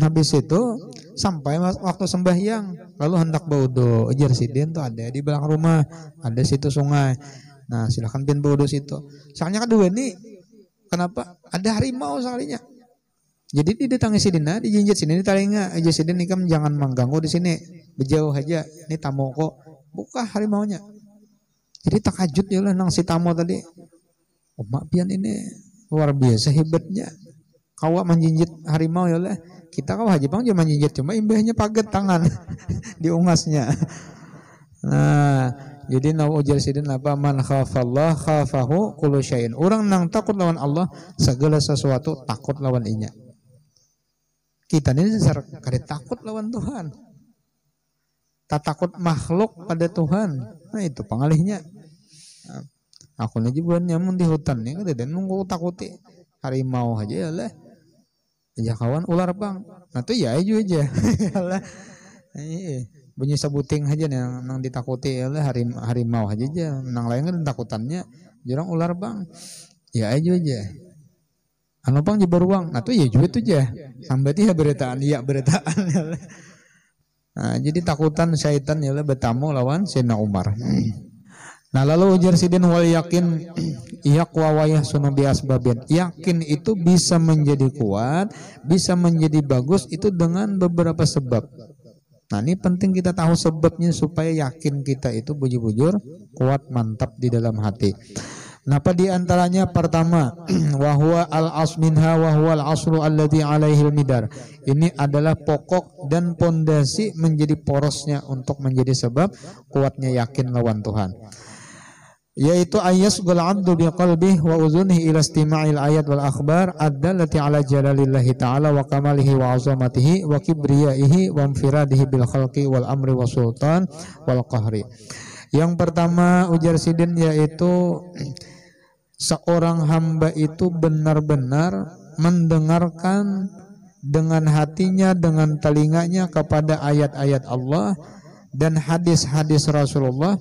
Habis itu sampai waktu sembahyang, lalu hendak baudo. Ujar sidin tuh ada di belakang rumah, ada situ sungai. Nah silakan pin baudo situ. Soalnya kedua nih, kenapa ada harimau sekalinya. Jadi didatangi sidina, dijinjit sini di telinga. Aja sidin nikam jangan mengganggu di sini, berjauh aja. Ini tamu kok, buka harimaunya. Jadi takajut ya lah nang si tamu tadi. Oh mak pian ini luar biasa hebatnya. Kawak menjinjit harimau ya lah. Kita kau haji bang cuma menjinjit, cuma imbahnya paget tangan diungasnya. Nah, jadi ujar sidin apa man khafallah khafahu kullu syai'in. Orang nang takut lawan Allah, segala sesuatu takut lawan inya. Kita ini kada takut lawan Tuhan. Tak takut makhluk pada Tuhan. Nah, itu pengalihnya. Nah, aku aja buat nyamun di hutan nih, kada nunggu takuti harimau aja ya lah. Ya kawan ular bang, nah tuh ya aja, bunyi sebuting aja nih, nang ditakuti ya lah harimau aja, nang lain kan takutannya, jarang ular bang, ya aja, anu bang jebaruang, nah tuh ya juga tuh aja, sampai dia beretaan, nah jadi takutan syaitan ya lah bertamu lawan Sayyidina Umar. Nah lalu ujar sidin wal yakin yaqwa wa yahsunu bi asbabin. Yakin itu bisa menjadi kuat, bisa menjadi bagus itu dengan beberapa sebab. Nah ini penting kita tahu sebabnya supaya yakin kita itu bujur-bujur kuat, mantap di dalam hati. Napa di antaranya pertama wa huwa al-asminha wa huwa al-aslu alladhi alaihi al-midar. Ini adalah pokok dan pondasi menjadi porosnya untuk menjadi sebab kuatnya yakin lawan Tuhan. Yaitu ayasghal 'abdu biqalbihi wa uzunihi ila istima'il ayat wal akhbar ad-dallati 'ala jalalillahi ta'ala wa kamalihi wa 'azamatihi wa kibriyaihi wa infiradihi bil khalqi wal amri wa sultan wal qahri. Yang pertama ujar sidin yaitu seorang hamba itu benar-benar mendengarkan dengan hatinya, dengan telinganya kepada ayat-ayat Allah dan hadis-hadis Rasulullah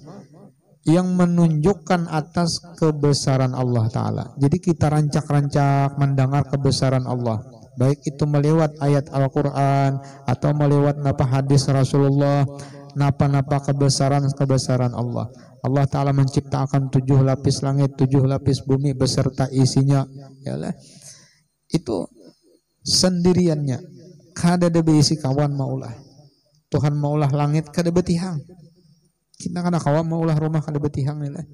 yang menunjukkan atas kebesaran Allah Ta'ala. Jadi kita rancak-rancak mendengar kebesaran Allah, baik itu melewat ayat Al-Quran atau melewat hadis Rasulullah. napa-napa kebesaran Allah. Allah Ta'ala menciptakan 7 lapis langit, 7 lapis bumi beserta isinya. Yalah. Itu sendiriannya. Kada ada beisi kawan maulah. Tuhan maulah langit kada betihang. Kita kada kawan maulah rumah kada betihang yalah.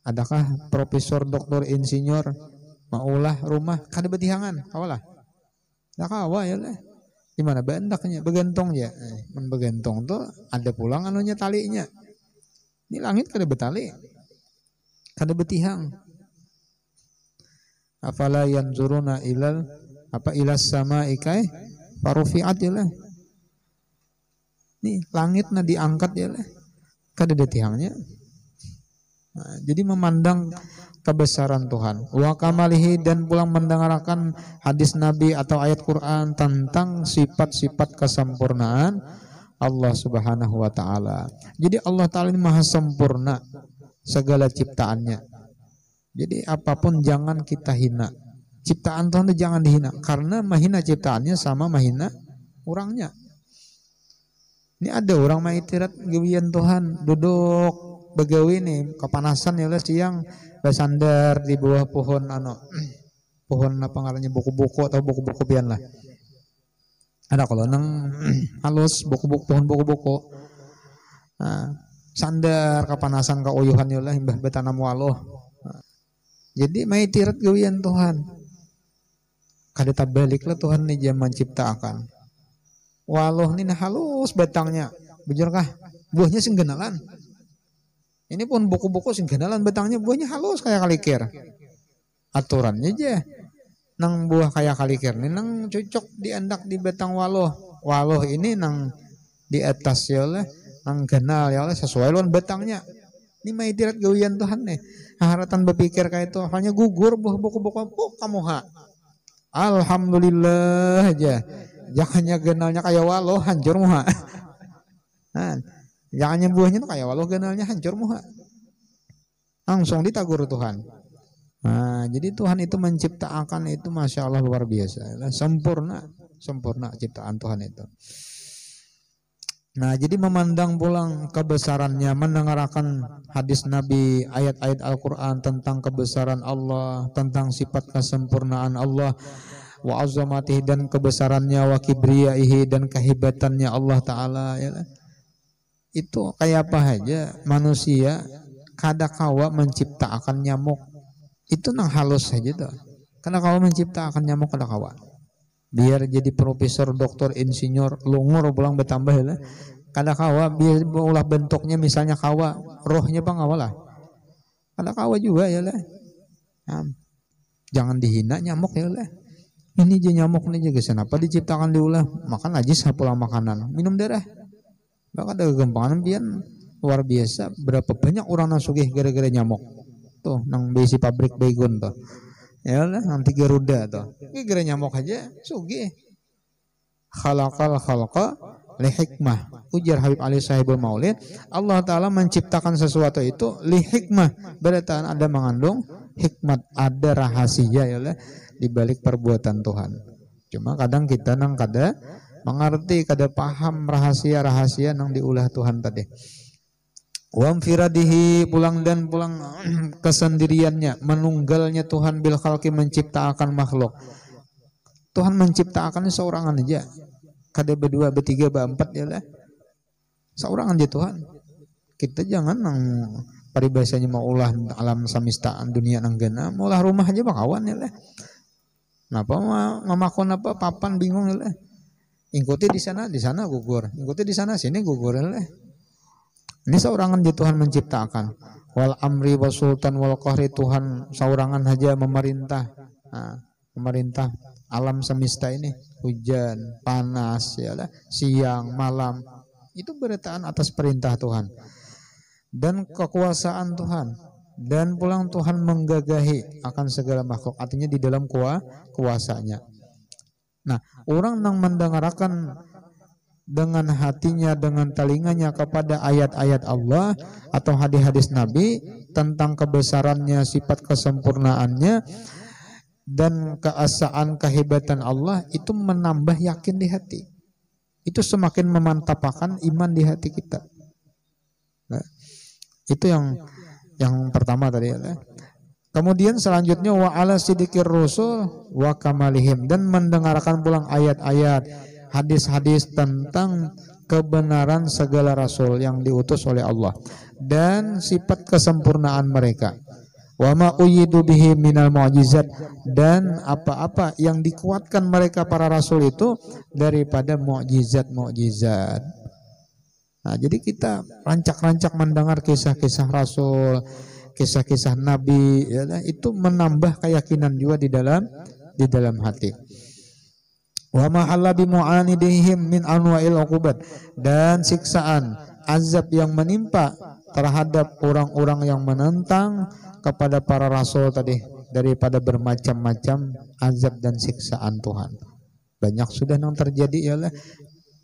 Adakah profesor, doktor, insinyur maulah rumah kada betihangan? Kawalah. Dah kawa yalah. Di mana bandaknya begentong ya. Men begentong tuh ada pulang anunya talinya. Ini langit kada betali. Kada betihang. Afala yanzuruna ilas sama'i kai farufi'at yalah. Nih langitnya diangkat yalah. Kada betihangnya. Nah, jadi memandang kebesaran Tuhan, wa kamalihi, dan pulang mendengarkan hadis Nabi atau ayat Quran tentang sifat-sifat kesempurnaan Allah Subhanahu wa taala. Jadi Allah Taala ini maha sempurna segala ciptaannya. Jadi apapun jangan kita hina. Ciptaan Tuhan itu jangan dihina, karena mahina ciptaannya sama mahina orangnya. Ini ada orang maitirat gawian Tuhan duduk begawi nih kepanasan ya siang bersandar di bawah pohon pohon apa ngarannya buku-buku atau buku-buku pian lah. Ada kalau nang halus buku-buku pohon buku-buku. Nah, sandar kepanasan ka uyuhan ya lah imbah betanam waloh. Nah, jadi maitirat gawian Tuhan. Kada tabalik lah Tuhan nih jam menciptakan. Waloh nih halus batangnya. Bujurkah? Buahnya sing genalan. Ini pun buku-buku sing genalan batangnya buahnya halus kayak kalikir. Aturannya aja. Nang buah kayak kalikir ini nang cocok diandak di batang waloh. Waloh ini nang di atas ya lah, nang genal ya lah sesuai lawan batangnya. Ini maitirat gawian Tuhan nih. Haratan berpikir kayak itu hanya gugur buah buku-buku kamu ha. Alhamdulillah aja. Jangannya genalnya kayak waloh hancur muha. Nah, jangannya buahnya tuh kayak walau genalnya hancur muha. Langsung ditagur Tuhan. Nah, jadi Tuhan itu menciptakan itu Masya Allah luar biasa. Sempurna ciptaan Tuhan itu. Nah, jadi memandang pulang kebesarannya, mendengarkan hadis Nabi, ayat-ayat Al-Quran tentang kebesaran Allah, tentang sifat kesempurnaan Allah, wa azamatihi, dan kebesarannya, wa kibriyaihi, dan kehebatannya Allah Ta'ala ya. Itu kayak apa aja manusia kadakawa menciptakan nyamuk itu nang halus saja tuh. Kadakawa menciptakan nyamuk kadakawa. Biar jadi profesor, doktor, insinyur, lungur pulang bertambah ya. Kadakawa biar ulah bentuknya misalnya kawa, rohnya bang awalah. Kadakawa juga ya lah. Nah, jangan dihina nyamuk ya lah. Ini aja nyamuk ini juga kenapa diciptakan diulah makan najis pulang makanan, minum darah. Bahkan ada kegampangan pian luar biasa. Berapa banyak orang yang sugih gara-gara nyamuk. Tuh nang besi pabrik baygon tuh. Ya lah nanti Garuda tuh. Gara-gara nyamuk aja sugih. Khalaqal khalqa li hikmah. Ujar Habib Ali Sahibul Maulid, Allah Ta'ala menciptakan sesuatu itu li hikmah. Berarti ada mengandung hikmat, ada rahasia ya lah di balik perbuatan Tuhan. Cuma kadang kita nang kada mengerti, kada paham rahasia-rahasia nang diulah Tuhan tadi. Wa firadihi, pulang kesendiriannya, menunggalnya Tuhan bil khalqi, menciptakan makhluk. Tuhan menciptakan seorangan aja. Kada berdua, bertiga, berempat ya lah. Seorangan aja Tuhan. Kita jangan nang paribasanya mau ulah alam samistaan dunia nang gana, mau ulah rumah aja bakawan ya lah. Napa ngamakon apa papan bingung ya lah. Ikuti di sana gugur. Ikuti di sana sini gugur lah. Ini seorangan di Tuhan menciptakan. Wal amri wa sultan wal qahri, Tuhan seorangan saja memerintah. Nah, memerintah alam semesta ini, hujan, panas, ya lah, siang, malam. Itu beritaan atas perintah Tuhan. Dan kekuasaan Tuhan. Dan pulang Tuhan menggagahi akan segala makhluk. Artinya di dalam kuasanya. Nah, orang yang mendengarkan dengan hatinya, dengan telinganya kepada ayat-ayat Allah atau hadis-hadis Nabi tentang kebesarannya, sifat kesempurnaannya, dan keesaan kehebatan Allah, itu menambah yakin di hati. itu semakin memantapakan iman di hati kita. Nah, itu yang pertama tadi ya. Kemudian selanjutnya wa ala sidikir rusul wa kamalihim, dan mendengarkan pulang ayat-ayat, hadis-hadis tentang kebenaran segala rasul yang diutus oleh Allah dan sifat kesempurnaan mereka. Wa ma uyidu bihi minal mu'jizat, dan apa-apa yang dikuatkan mereka para rasul itu daripada mukjizat-mukjizat. Nah, jadi kita rancak-rancak mendengar kisah-kisah rasul, kisah-kisah nabi, ya, itu menambah keyakinan juga di dalam hati. Wa ma halla bi mu'anidihim min anwa'il uqubat, dan siksaan azab yang menimpa terhadap orang-orang yang menentang kepada para rasul tadi daripada bermacam-macam azab dan siksaan Tuhan. Banyak sudah yang terjadi ya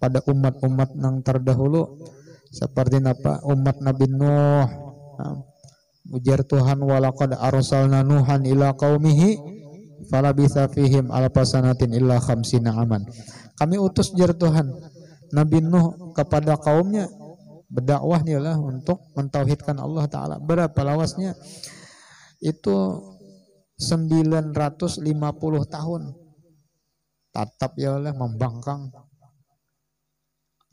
pada umat-umat yang terdahulu, seperti apa umat Nabi Nuh. Ujar Tuhan, walaqad arsalna nuhan ila qaumihi falabitha fihim alfasanatin illa khamsina aman. Kami utus jar Tuhan Nabi Nuh kepada kaumnya berdakwah lah untuk mentauhidkan Allah Ta'ala. Berapa lawasnya? Itu 950 tahun tatap ya Allah membangkang.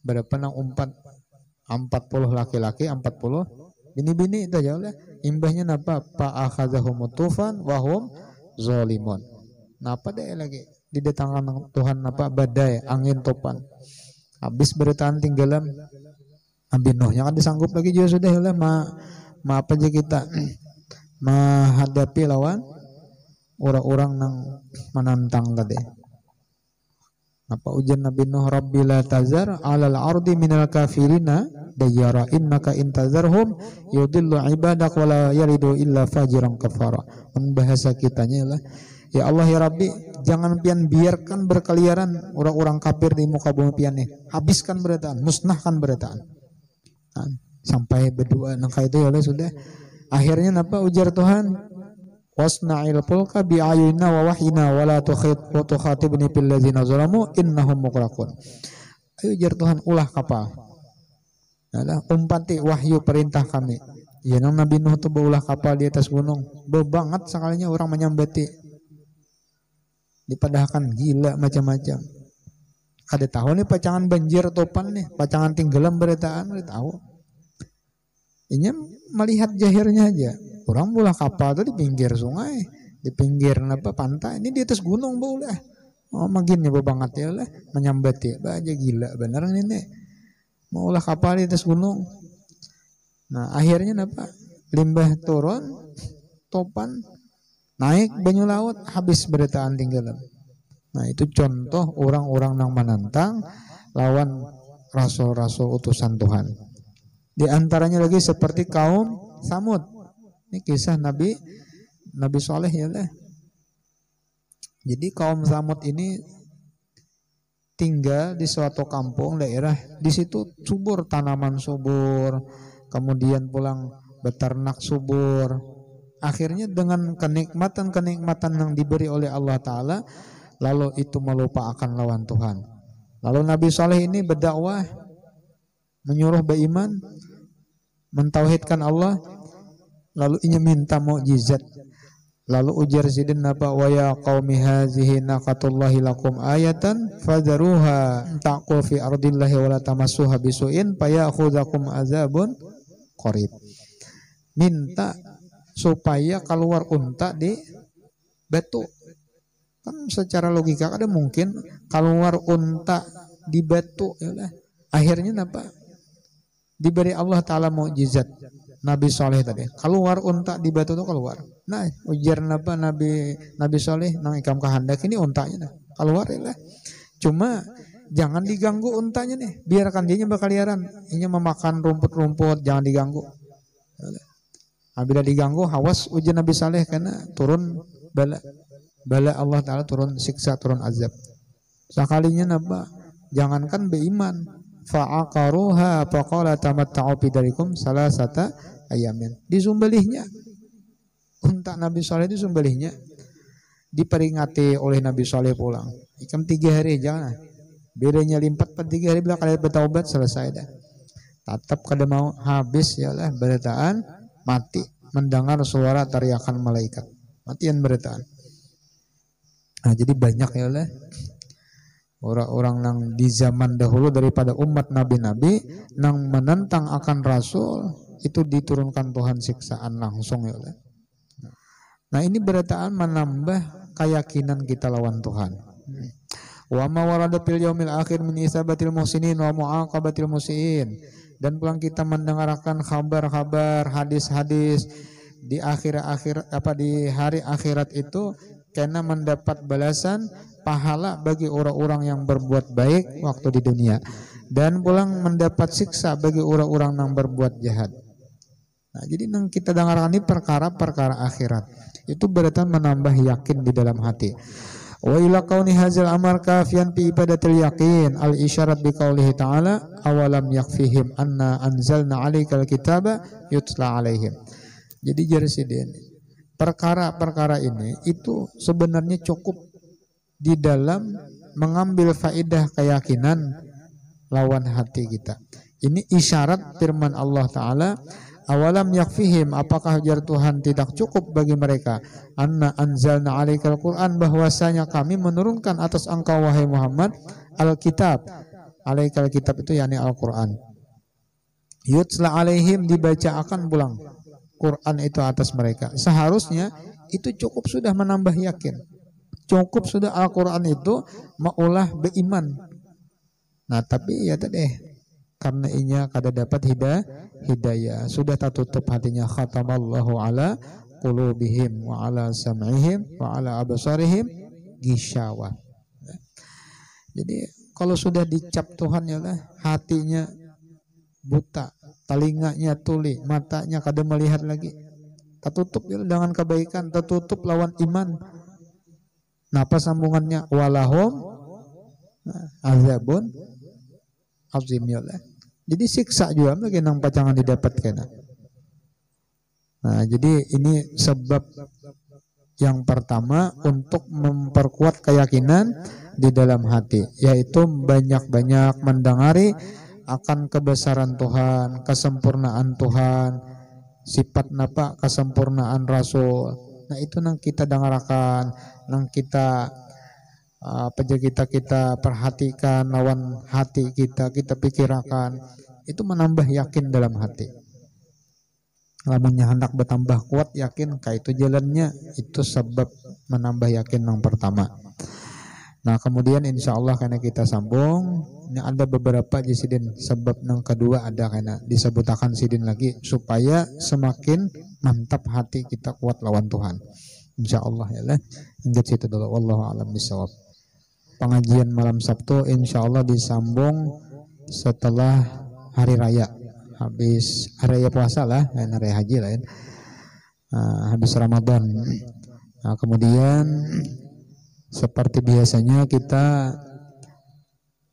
Berapa nang 40 laki-laki, 40 bini-bini itu ya Allah. Imbahnya napa? Fa'akhadzahumut tufan wa hum zalimun. Napa deh lagi didatangkan Tuhan napa? Badai, angin topan. Habis bertahan tinggalan Nabi Nuhnya kan disanggup lagi juga sudah ya Allah. Apa aja kita menghadapi lawan orang-orang yang menantang tadi. Apa ujian Nabi Nuh? Rabbi la tazar alal ardi minal kafirina dayyara innaka intazarhum yudillu ibadak wa la yalidu illa fajiran kafara. Bahasa kitanya lah, ya Allah ya Rabbi, jangan pian biarkan berkeliaran orang-orang kafir di muka bumi pian nih. Habiskan beritaan, musnahkan beritaan. Nah, sampai berdoa nangka itu ya Allah sudah. Akhirnya apa ujar Tuhan? Wasna'il fulka bi'ayunina wa wahyina wa la tukhatibni fil ladzina zalamu innahum mughraqun. Ayo ujar Tuhan, ulah kapal. Adalah umpati wahyu perintah kami. Ya nang Nabi Nuh tuh beulah kapal di atas gunung. Bebanget sekalinya orang menyambati. Dipadahkan gila macam-macam. Ada tahu nih pacangan banjir topan nih, pacangan tenggelam beritaan, udah tahu. Ini melihat jahirnya aja. Orang bola kapal tuh di pinggir sungai, di pinggir pantai. Ini di atas gunung boleh. Oh magini banget ya lah, menyambati. Aja gila beneran ini. Mau ulah kapal di atas gunung. Nah akhirnya apa? Limbah turun, topan, naik banyu laut, habis beritaan tenggelam. Nah itu contoh orang-orang yang menantang lawan rasul-rasul utusan Tuhan. Di antaranya lagi seperti kaum Samud. Ini kisah Nabi Saleh ya lah. Jadi kaum Samud ini tinggal di suatu kampung daerah, di situ subur, tanaman subur, kemudian pulang beternak subur. Akhirnya dengan kenikmatan yang diberi oleh Allah Ta'ala, lalu itu melupakan lawan Tuhan. Lalu Nabi Saleh ini berdakwah, menyuruh beriman, mentauhidkan Allah, lalu ia minta mukjizat. Lalu ujar sidin apa? Wa ya qaumi hazihi naqatullahi lakum ayatan fadharuha taqul fi ardillahi wa la tamassuha bisu'in fayakhudzakum azabun qarib. Minta supaya keluar unta di batu. Kan secara logika ada mungkin keluar unta di batu ya. Akhirnya apa? Diberi Allah Ta'ala mukjizat. Nabi Saleh tadi keluar unta di batu itu keluar. Nah ujar Nabi Saleh nang ikam kehendak ini untanya nah keluar ya lah. Cuma jangan diganggu untanya nih, biarkan dia berkeliaran. Ini memakan rumput-rumput, jangan diganggu. Nah, bila diganggu hawas ujian Nabi Saleh karena turun bala Allah Ta'ala, turun siksa, turun azab. Sekalinya napa? Jangankan beriman, fa'aqaruha faqala tamatta'u bidarikum salasata ayamin. Disumbelihnya unta Nabi Saleh, disumbelihnya, diperingati oleh Nabi Saleh pulang. Ikam 3 hari jangan Birenya limpat 3 hari bila kalian bertaubat selesai dah. Tetap kada mau habis ya lah beritaan mati mendengar suara teriakan malaikat. Matian beritaan. Nah, jadi banyak ya lah orang-orang yang di zaman dahulu daripada umat nabi-nabi yang menentang akan rasul itu diturunkan Tuhan siksaan langsung ya lah. Nah, ini beritaan menambah keyakinan kita lawan Tuhan. Wa ma warada fil yaumil akhir min isabatil muhsinin wa muaqabatil musiin. Dan pulang kita mendengarkan kabar-kabar, hadis-hadis di di hari akhirat itu karena mendapat balasan pahala bagi orang-orang yang berbuat baik waktu di dunia dan pulang mendapat siksa bagi orang-orang yang berbuat jahat. Nah, jadi yang kita dengarkan ini perkara-perkara akhirat. Itu berarti menambah yakin di dalam hati. Wa ila kauni hadzal amar kafiyan fi ibadatil yaqin al isyarat bi qaulihi ta'ala awalam yakfihim anna anzalna 'alaikal kitaba yutla 'alaihim. Jadi jersiden perkara-perkara ini itu sebenarnya cukup di dalam mengambil faedah keyakinan lawan hati kita. Ini isyarat firman Allah Ta'ala, awalam yakfihim, apakah jar Tuhan tidak cukup bagi mereka, anna anzalna 'alaikal Qur'an, bahwasanya kami menurunkan atas engkau wahai Muhammad Alkitab. 'Alaikal kitab itu yakni Al-Qur'an. Yutla 'alaihim, dibaca akan pulang Quran itu atas mereka. Seharusnya itu cukup sudah menambah yakin. Cukup sudah Al-Qur'an itu maulah beriman. Nah, tapi ya tadi karena inya kada dapat hidayah sudah tertutup hatinya, khatamallahu ala qulubihim wa ala sam'ihim wa ala absarihim gishawa. Jadi kalau sudah dicap Tuhan ya lah hatinya buta, telinganya tuli, matanya kada melihat lagi, tertutup ya dengan kebaikan, tertutup lawan iman. Napa sambungannya walahum azabun azim ya lah. Jadi siksa juga lagi nang pacangan didapatkan. Nah, jadi ini sebab yang pertama untuk memperkuat keyakinan di dalam hati, yaitu banyak-banyak mendengari akan kebesaran Tuhan, kesempurnaan Tuhan, sifat napa kesempurnaan Rasul. Nah, itu nang kita dengarkan, nang kita kita perhatikan lawan hati kita pikirkan, itu menambah yakin dalam hati. Lamunnya hendak bertambah kuat yakin, kayak itu jalannya, itu sebab menambah yakin yang pertama. Nah, kemudian insya Allah karena kita sambung, ini ada beberapa sidin sebab yang kedua ada karena disebutakan sidin lagi supaya semakin mantap hati kita kuat lawan Tuhan. Insya Allah ya lah. Ingat situ dulu. Wallahu a'lam bishawab. Pengajian malam Sabtu insya Allah disambung setelah hari raya, habis hari raya puasa lah, lain hari haji lain, habis Ramadan. Nah, kemudian seperti biasanya kita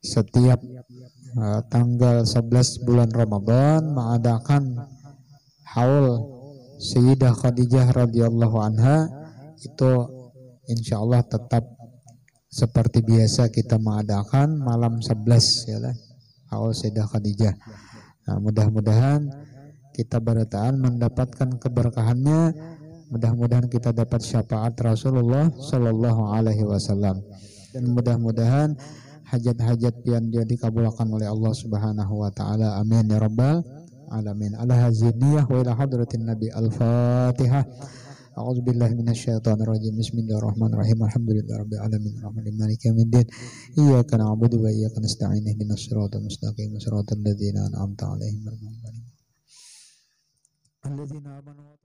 setiap tanggal 11 bulan Ramadan mengadakan haul Sayyidah Khadijah radhiyallahu anha. Itu insya Allah tetap seperti biasa kita mengadakan malam 11 ya lah, haul Sayyidah Khadijah. Nah, mudah-mudahan kita berataan mendapatkan keberkahannya, mudah-mudahan kita dapat syafaat Rasulullah Sallallahu Alaihi Wasallam, dan mudah-mudahan hajat-hajat pian dia dikabulkan oleh Allah Subhanahu Wa Taala. Amin ya Rabbal Alamin. Ala haziniyah wa ila hadratin Nabi. Al-Fatihah. A'udzubillahi minasyaitonirrajim. Bismillahirrahmanirrahim. Alhamdulillahirabbil alamin. Arrahmanir rahim. Maliki yaumiddin. Iyyaka na'budu wa iyyaka nasta'in. Ihdinas siratal mustaqim. Siratal ladzina an'amta 'alaihim ghairil maghdubi 'alaihim.